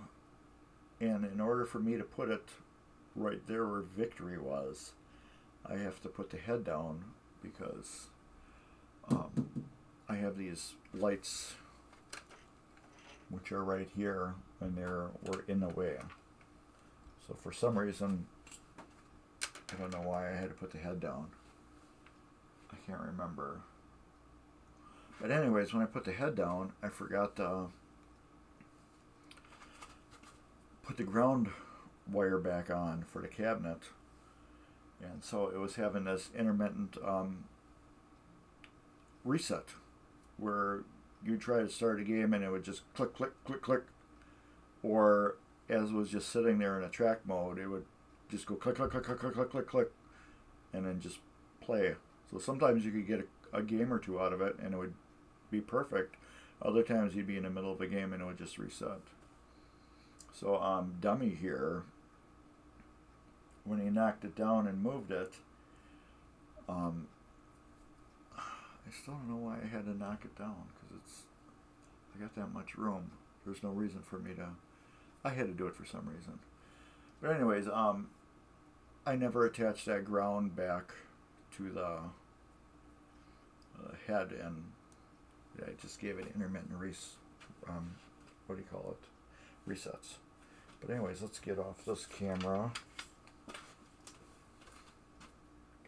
and in order for me to put it right there where Victory was, I have to put the head down because I have these lights which are right here, and were in the way. So for some reason, I don't know why I had to put the head down. I can't remember. But anyways, when I put the head down, I forgot to put the ground wire back on for the cabinet. And so it was having this intermittent reset where you try to start a game and it would just click, click, click, click. Or as it was just sitting there in a track mode, it would just go click, click, click, click, click, click, click, click, and then just play. So sometimes you could get a game or two out of it and it would be perfect. Other times you'd be in the middle of a game and it would just reset. So Dummy here, when he knocked it down and moved it, I still don't know why I had to knock it down because I got that much room. There's no reason for me to. I had to do it for some reason. But anyways, I never attached that ground back to the head, and I just gave it intermittent what do you call it? Resets. But anyways, let's get off this camera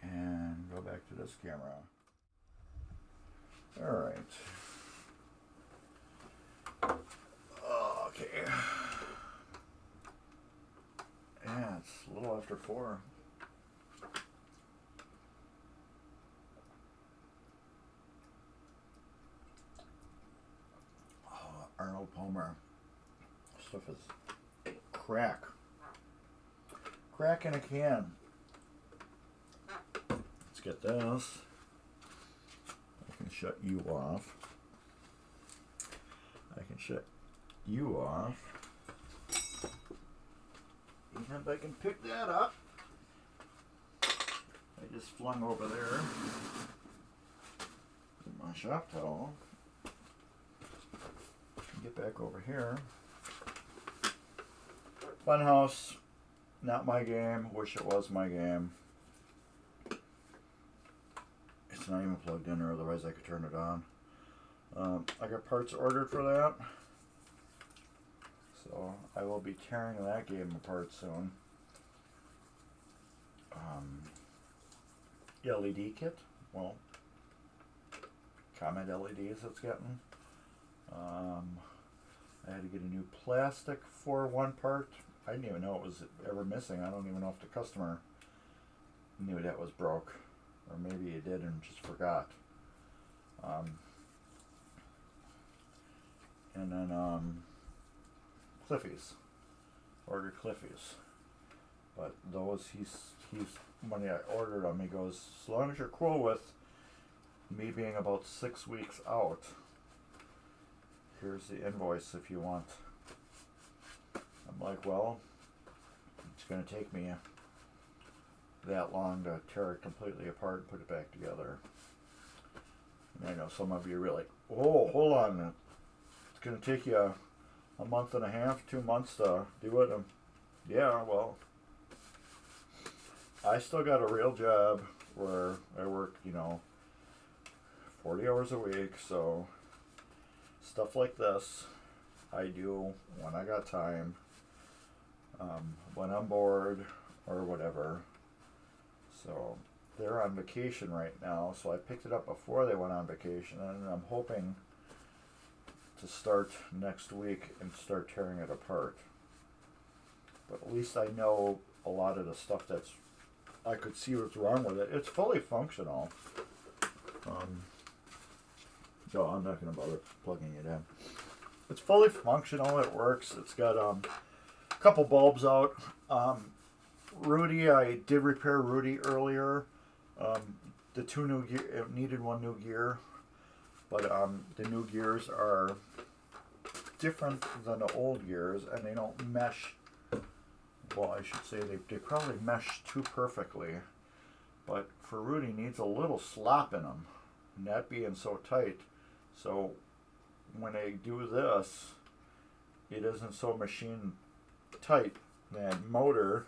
and go back to this camera. All right. Okay. Yeah, it's a little after 4. Arnold Palmer. Stuff is crack. Crack in a can. Let's get this. I can shut you off. I can shut you off. And I can pick that up. I just flung over there. My shop towel. Get back over here. Funhouse, not my game. Wish it was my game. It's not even plugged in, or otherwise I could turn it on. I got parts ordered for that, so I will be tearing that game apart soon. LED kit, well, Comet LEDs it's getting. I had to get a new plastic for one part. I didn't even know it was ever missing. I don't even know if the customer knew that was broke, or maybe he did and just forgot. And then Cliffies, ordered Cliffies, but those he's when I ordered them, he goes, as long as you're cool with me being about 6 weeks out, here's the invoice if you want. I'm like, well, it's going to take me that long to tear it completely apart and put it back together. And I know some of you are like, oh, hold on, it's going to take you a month and a half, 2 months to do it. Yeah, well, I still got a real job where I work, 40 hours a week, so stuff like this I do when I got time, when I'm bored or whatever. So they're on vacation right now, so I picked it up before they went on vacation, and I'm hoping to start next week and start tearing it apart. But at least I know a lot of the stuff that's, I could see what's wrong with it. It's fully functional. No, I'm not going to bother plugging it in. It's fully functional. It works. It's got a couple bulbs out. Rudy, I did repair Rudy earlier. The 2 new gear, it needed 1 new gear, but the new gears are different than the old gears, and they don't mesh. Well, I should say they probably mesh too perfectly, but for Rudy needs a little slop in them, and that being so tight. So when I do this, it isn't so machine tight. That motor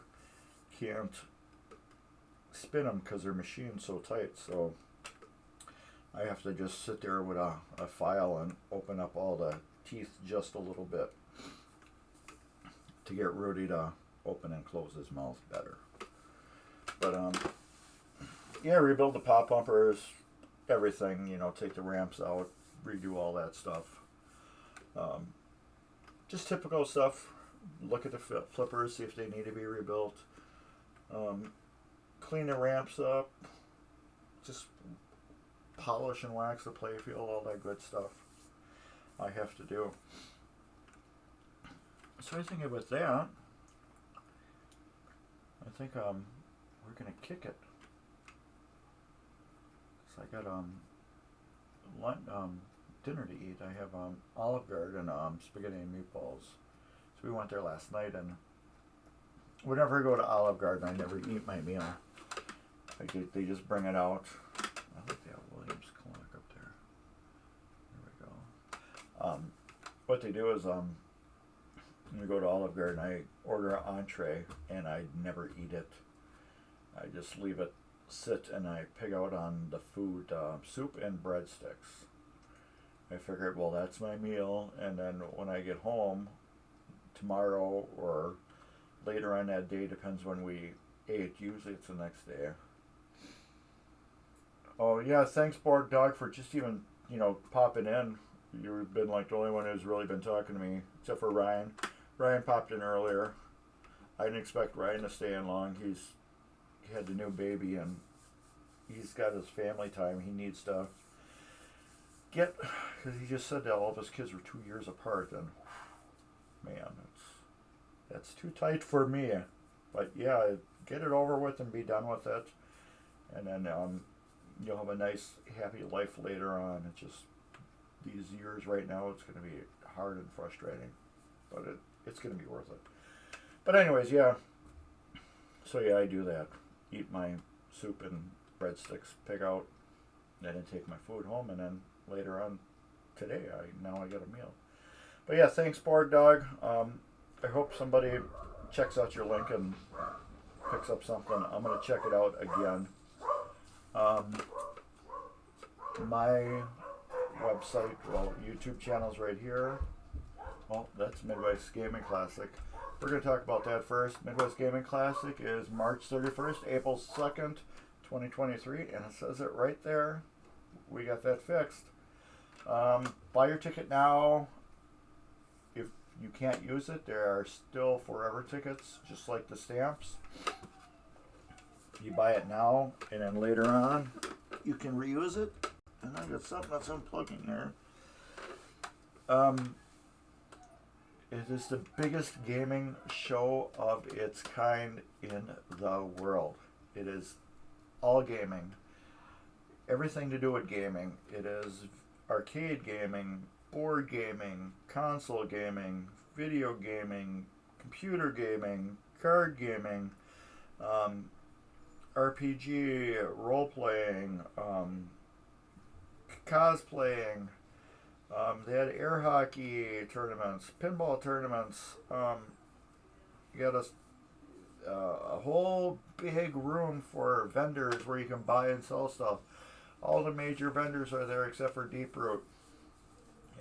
can't spin them because their machine's so tight. So I have to just sit there with a file and open up all the teeth just a little bit to get Rudy to open and close his mouth better. But yeah, rebuild the pop bumpers, everything, take the ramps out, redo all that stuff. Just typical stuff. Look at the flippers, see if they need to be rebuilt. Clean the ramps up. Just polish and wax the playfield, all that good stuff I have to do. So I think with that, I think we're gonna kick it. So I got dinner to eat. I have Olive Garden spaghetti and meatballs. So we went there last night, and whenever I go to Olive Garden, I never eat my meal. They just bring it out. I like that Williams clock up there. There we go. What they do is when we go to Olive Garden, I order an entree, and I never eat it. I just leave it sit and I pig out on the food, soup and breadsticks. I figured, well, that's my meal, and then when I get home tomorrow or later on that day, depends when we ate. Usually it's the next day. Oh yeah, thanks, Bored Dog, for just even popping in. You've been like the only one who's really been talking to me, except for Ryan. Ryan popped in earlier. I didn't expect Ryan to stay in long. He had the new baby and he's got his family time. He needs to get, because he just said that all of his kids were 2 years apart, and man, that's too tight for me. But yeah, get it over with and be done with it, and then you'll have a nice, happy life later on. It's just these years right now, it's going to be hard and frustrating, but it's going to be worth it. But anyways, yeah. So yeah, I do that. Eat my soup and breadsticks, pig out, and then take my food home, and then later on today, I get a meal. But yeah, thanks, Bored Dog. I hope somebody checks out your link and picks up something. I'm going to check it out again. My website, well, YouTube channel's right here. Well, that's Midwest Gaming Classic. We're going to talk about that first. Midwest Gaming Classic is March 31st, April 2nd, 2023, and it says it right there. We got that fixed. Buy your ticket now. If you can't use it, there are still forever tickets, just like the stamps. You buy it now, and then later on, you can reuse it. And I got something that's unplugging there. It is the biggest gaming show of its kind in the world. It is all gaming. Everything to do with gaming. It is arcade gaming, board gaming, console gaming, video gaming, computer gaming, card gaming, RPG, role-playing, cosplaying. They had air hockey tournaments, pinball tournaments. You got a whole big room for vendors where you can buy and sell stuff. All the major vendors are there except for Deep Root.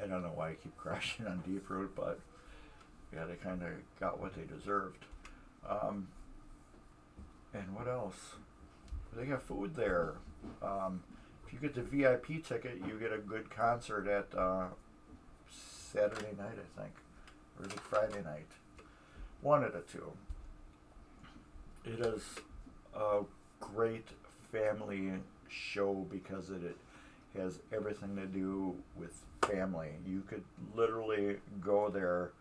I don't know why I keep crashing on Deep Root, but yeah, they kind of got what they deserved. And what else? They got food there. If you get the VIP ticket, you get a good concert at Saturday night, I think. Or is it Friday night? One of the two. It is a great family show because it has everything to do with family. You could literally go there,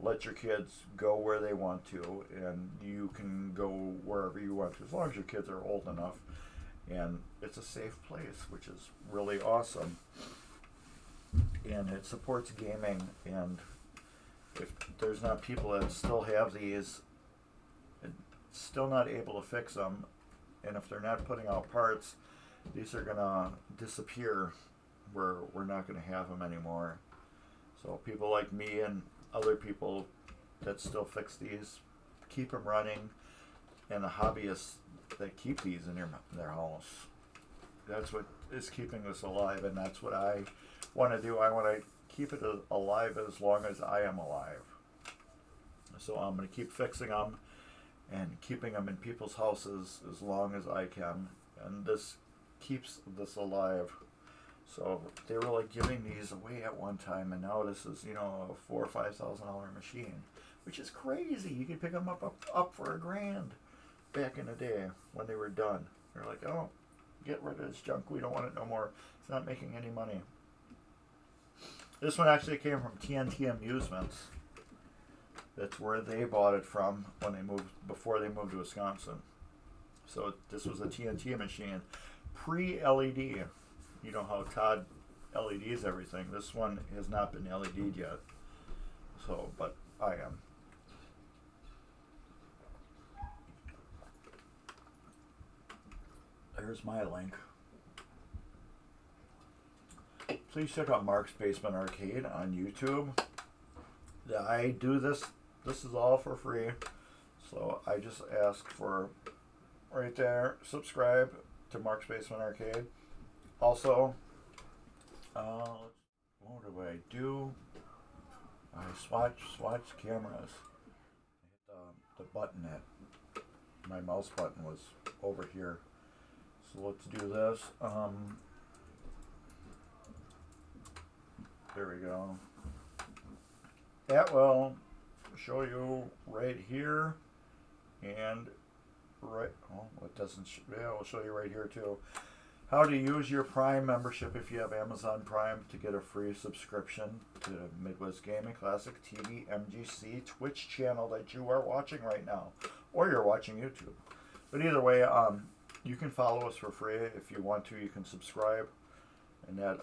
let your kids go where they want to, and you can go wherever you want to, as long as your kids are old enough. And it's a safe place, which is really awesome. And it supports gaming, and if there's not people that still have these, and still not able to fix them, and if they're not putting out parts, these are going to disappear, where we're not going to have them anymore. So people like me and other people that still fix these, keep them running, and the hobbyists that keep these in their house. That's what is keeping this alive, and that's what I want to do. I want to keep it alive as long as I am alive. So I'm going to keep fixing them and keeping them in people's houses as long as I can, and this keeps this alive. So they were like giving these away at one time, and now this is, a $4,000 or $5,000 machine, which is crazy. You could pick them up for $1,000 back in the day when they were done. They're like, oh, get rid of this junk. We don't want it no more. It's not making any money. This one actually came from TNT Amusements. That's where they bought it from before they moved to Wisconsin. So this was a TNT machine, pre-LED. You know how Todd LEDs everything. This one has not been LED'd yet. So, but I am. There's my link. Please check out Mark's Basement Arcade on YouTube. I do this. This is all for free. So I just ask for right there. Subscribe to Mark's Basement Arcade. Also, what do I do? I swatch cameras. I hit the button that my mouse button was over here. So let's do this. There we go. That will show you right here and right. Oh, it doesn't. Yeah, it will show you right here too. How to use your Prime membership if you have Amazon Prime to get a free subscription to the Midwest Gaming Classic TV MGC Twitch channel that you are watching right now, or you're watching YouTube. But either way, you can follow us for free if you want to. You can subscribe, and that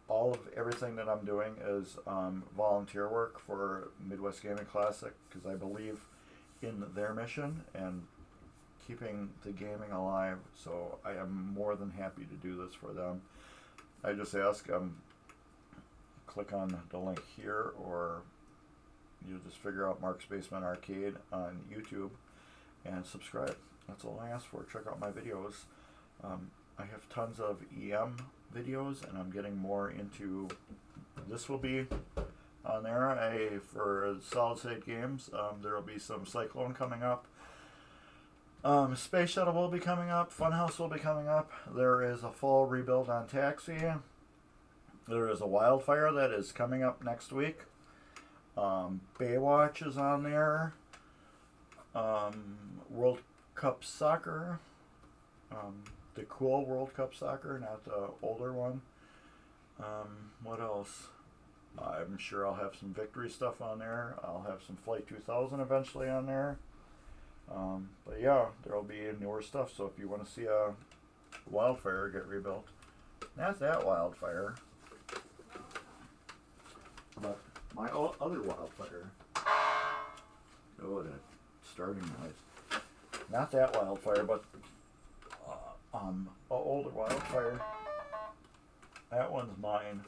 all of everything that I'm doing is volunteer work for Midwest Gaming Classic because I believe in their mission and keeping the gaming alive, so I am more than happy to do this for them. I just ask click on the link here, or you just figure out Mark's Basement Arcade on YouTube and subscribe. That's all I ask for. Check out my videos. I have tons of EM videos, and I'm getting more into. This will be on there. For solid state games, there will be some Cyclone coming up. Space Shuttle will be coming up. Funhouse will be coming up. There is a full rebuild on Taxi. There is a Wildfire that is coming up next week. Baywatch is on there. World Cup Soccer. The cool World Cup Soccer, not the older one. What else? I'm sure I'll have some Victory stuff on there. I'll have some Flight 2000 eventually on there. But yeah, there will be newer stuff. So if you want to see a Wildfire get rebuilt, not that Wildfire, but my other Wildfire. Oh, that starting noise. Not that Wildfire, but an older Wildfire. That one's mine.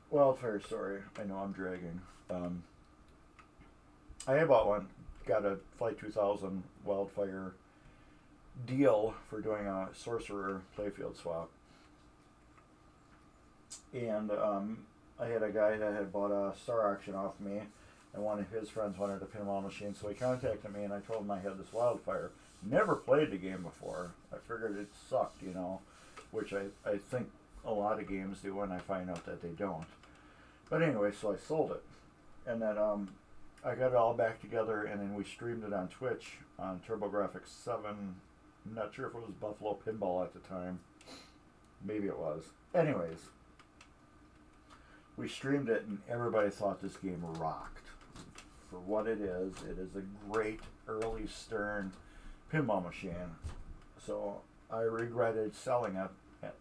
Wildfire story. I know I'm dragging. I bought one, got a Flight 2000 Wildfire deal for doing a Sorcerer playfield swap. And I had a guy that had bought a Star Auction off me, and one of his friends wanted a pinball machine, so he contacted me, and I told him I had this Wildfire. Never played the game before. I figured it sucked, which I think a lot of games do, and I find out that they don't. But anyway, so I sold it. And then I got it all back together, and then we streamed it on Twitch on TurboGrafx 7. I'm not sure if it was Buffalo Pinball at the time. Maybe it was. Anyways, we streamed it, and everybody thought this game rocked. For what it is a great early Stern pinball machine. So I regretted selling it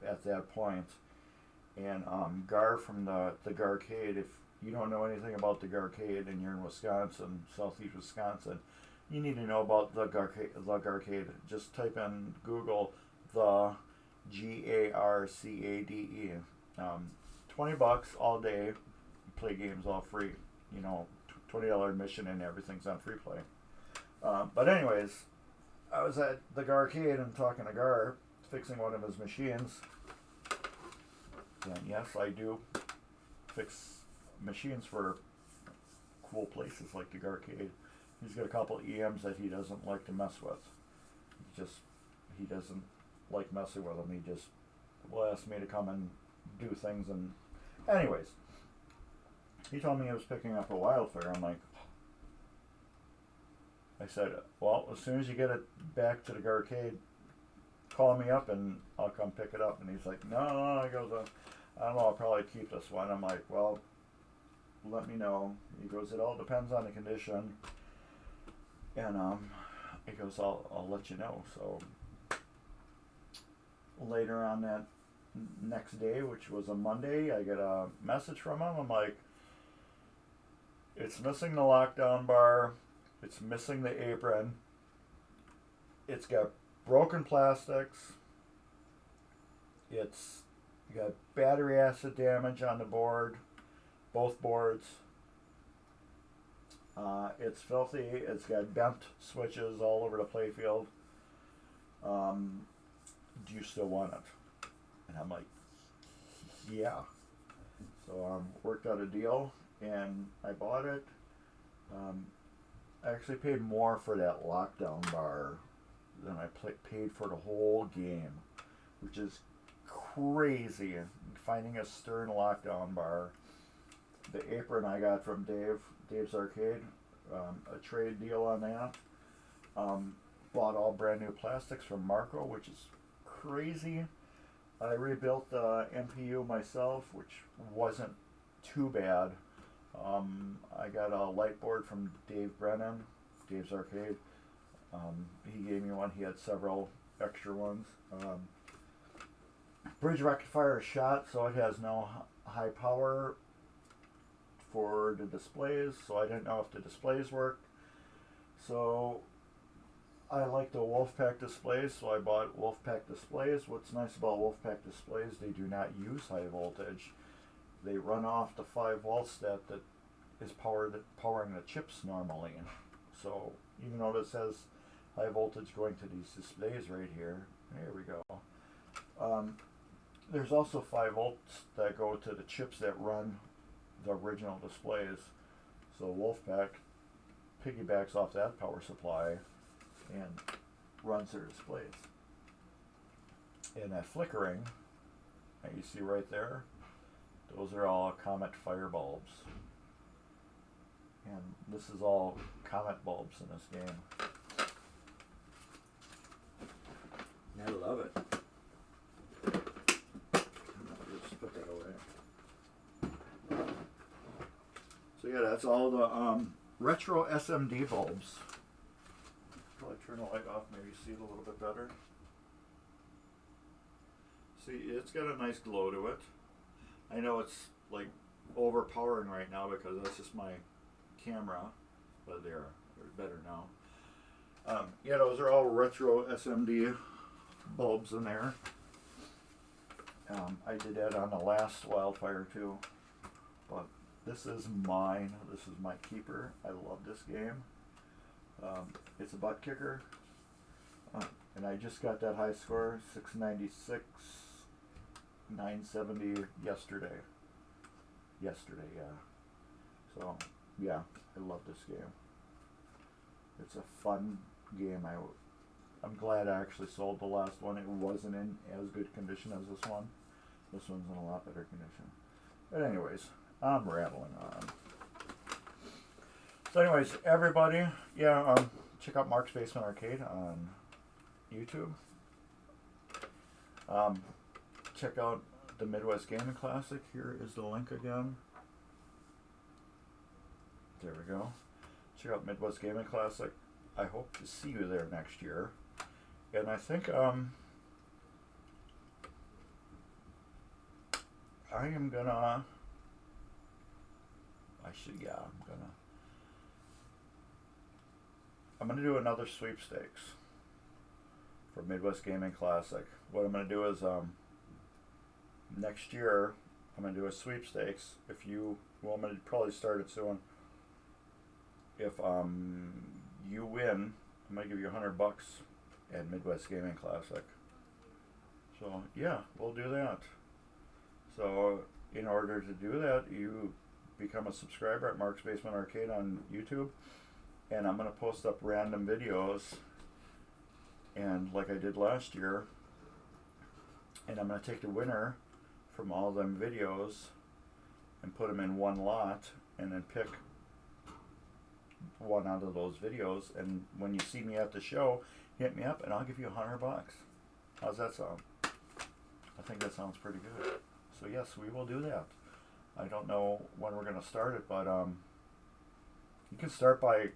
at that point. And Gar from the Garcade, if you don't know anything about the Garcade and you're in Wisconsin, southeast Wisconsin, you need to know about the Garcade. Just type in Google the GARCADE. $20 all day. You play games all free. $20 admission and everything's on free play. But anyways, I was at the Garcade and talking to Gar, fixing one of his machines. And yes, I do fix machines for cool places like the Garcade. He's got a couple of EMs that he doesn't like to mess with. He doesn't like messing with them. He just will ask me to come and do things. And anyways, he told me he was picking up a Wildfire. I'm like, I said, well, as soon as you get it back to the Garcade, call me up and I'll come pick it up. And he's like, no. He goes, I don't know, I'll probably keep this one. I'm like, well, let me know. He goes, it all depends on the condition. And he goes, I'll let you know. So later on that next day, which was a Monday, I get a message from him. I'm like, it's missing the lockdown bar. It's missing the apron. It's got broken plastics. It's got battery acid damage on the board, both boards. it's filthy. It's got bent switches all over the playfield. Do you still want it? And I'm like, yeah. So worked out a deal, and I bought it. I actually paid more for that lockdown bar than I paid for the whole game, which is crazy. Finding a Stern lockdown bar. The apron I got from Dave's Arcade, a trade deal on that. Bought all brand new plastics from Marco, which is crazy. I rebuilt the MPU myself, which wasn't too bad. I got a light board from Dave Brennan, Dave's Arcade. He gave me one. He had several extra ones. Bridge rectifier is shot, so it has no high power for the displays, so I didn't know if the displays worked. So I like the Wolfpack displays, so I bought Wolfpack displays. What's nice about Wolfpack displays, they do not use high voltage. They run off the 5 volt step that is powering the chips normally. So even though it says high voltage going to these displays right here, there we go. There's also 5 volts that go to the chips that run the original displays. So Wolfpack piggybacks off that power supply and runs their displays. And that flickering that you see right there, those are all Comet fire bulbs. And this is all Comet bulbs in this game. I love it. Just put that away. So yeah, that's all the retro SMD bulbs. Probably turn the light off, maybe see it a little bit better. See, it's got a nice glow to it. I know it's like overpowering right now because that's just my camera, but they're better now. Yeah, those are all retro SMD bulbs in there. I did that on the last Wildfire too, but this is mine. This is my keeper. I love this game. It's a butt kicker, and I just got that high score, 696, 970 yesterday. Yeah. So yeah, I love this game. It's a fun game. I'm glad I actually sold the last one. It wasn't in as good condition as this one. This one's in a lot better condition. But anyways, I'm rambling on. So anyways, everybody, yeah, check out Mark's Basement Arcade on YouTube. Check out the Midwest Gaming Classic. Here is the link again. There we go. Check out Midwest Gaming Classic. I hope to see you there next year. And I think I'm gonna do another sweepstakes for Midwest Gaming Classic. What I'm gonna do is next year I'm gonna do a sweepstakes. I'm gonna probably start it soon. If you win, I'm gonna give you $100 at Midwest Gaming Classic. So yeah, we'll do that. So in order to do that, you become a subscriber at Mark's Basement Arcade on YouTube, and I'm gonna post up random videos, and like I did last year, and I'm gonna take the winner from all them videos and put them in one lot, and then pick one out of those videos, and when you see me at the show, hit me up and I'll give you $100. How's that sound? I think that sounds pretty good. So yes, we will do that. I don't know when we're going to start it, but you can start by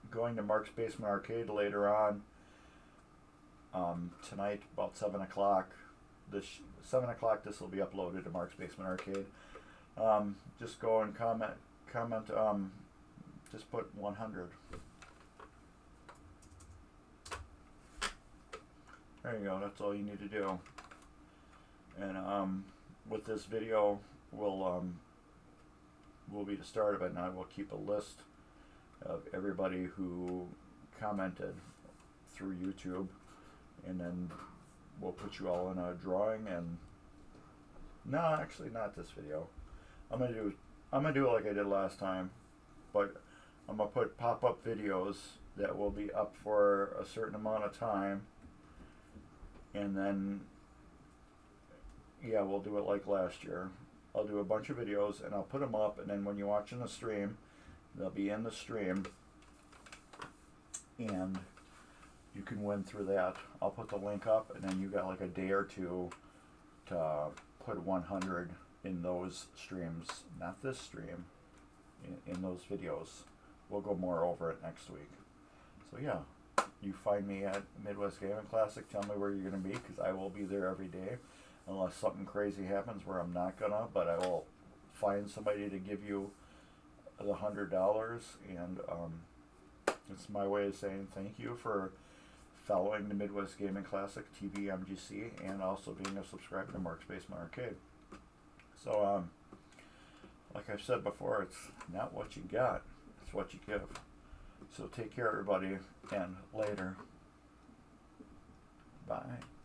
going to Mark's Basement Arcade later on tonight about 7 o'clock. 7 o'clock this will be uploaded to Mark's Basement Arcade. Just go and comment, just put 100. There you go, that's all you need to do. And with this video, will be the start of it, and I will keep a list of everybody who commented through YouTube, and then we'll put you all in a drawing. And no, actually not this video. I'm gonna do it like I did last time, but I'm gonna put pop-up videos that will be up for a certain amount of time, and then yeah, we'll do it like last year. I'll do a bunch of videos and I'll put them up, and then when you're watching the stream, they'll be in the stream, and you can win through that. I'll put the link up, and then you got like a day or two to put 100 in those streams, not this stream, in those videos. We'll go more over it next week. So yeah, you find me at Midwest Gaming Classic. Tell me where you're going to be, because I will be there every day, unless something crazy happens where I'm not gonna. But I will find somebody to give you the $100, and it's my way of saying thank you for following the Midwest Gaming Classic TVMGC, and also being a subscriber to Mark's Basement Arcade. So like I've said before, it's not what you got, it's what you give. So take care, everybody, and later. Bye.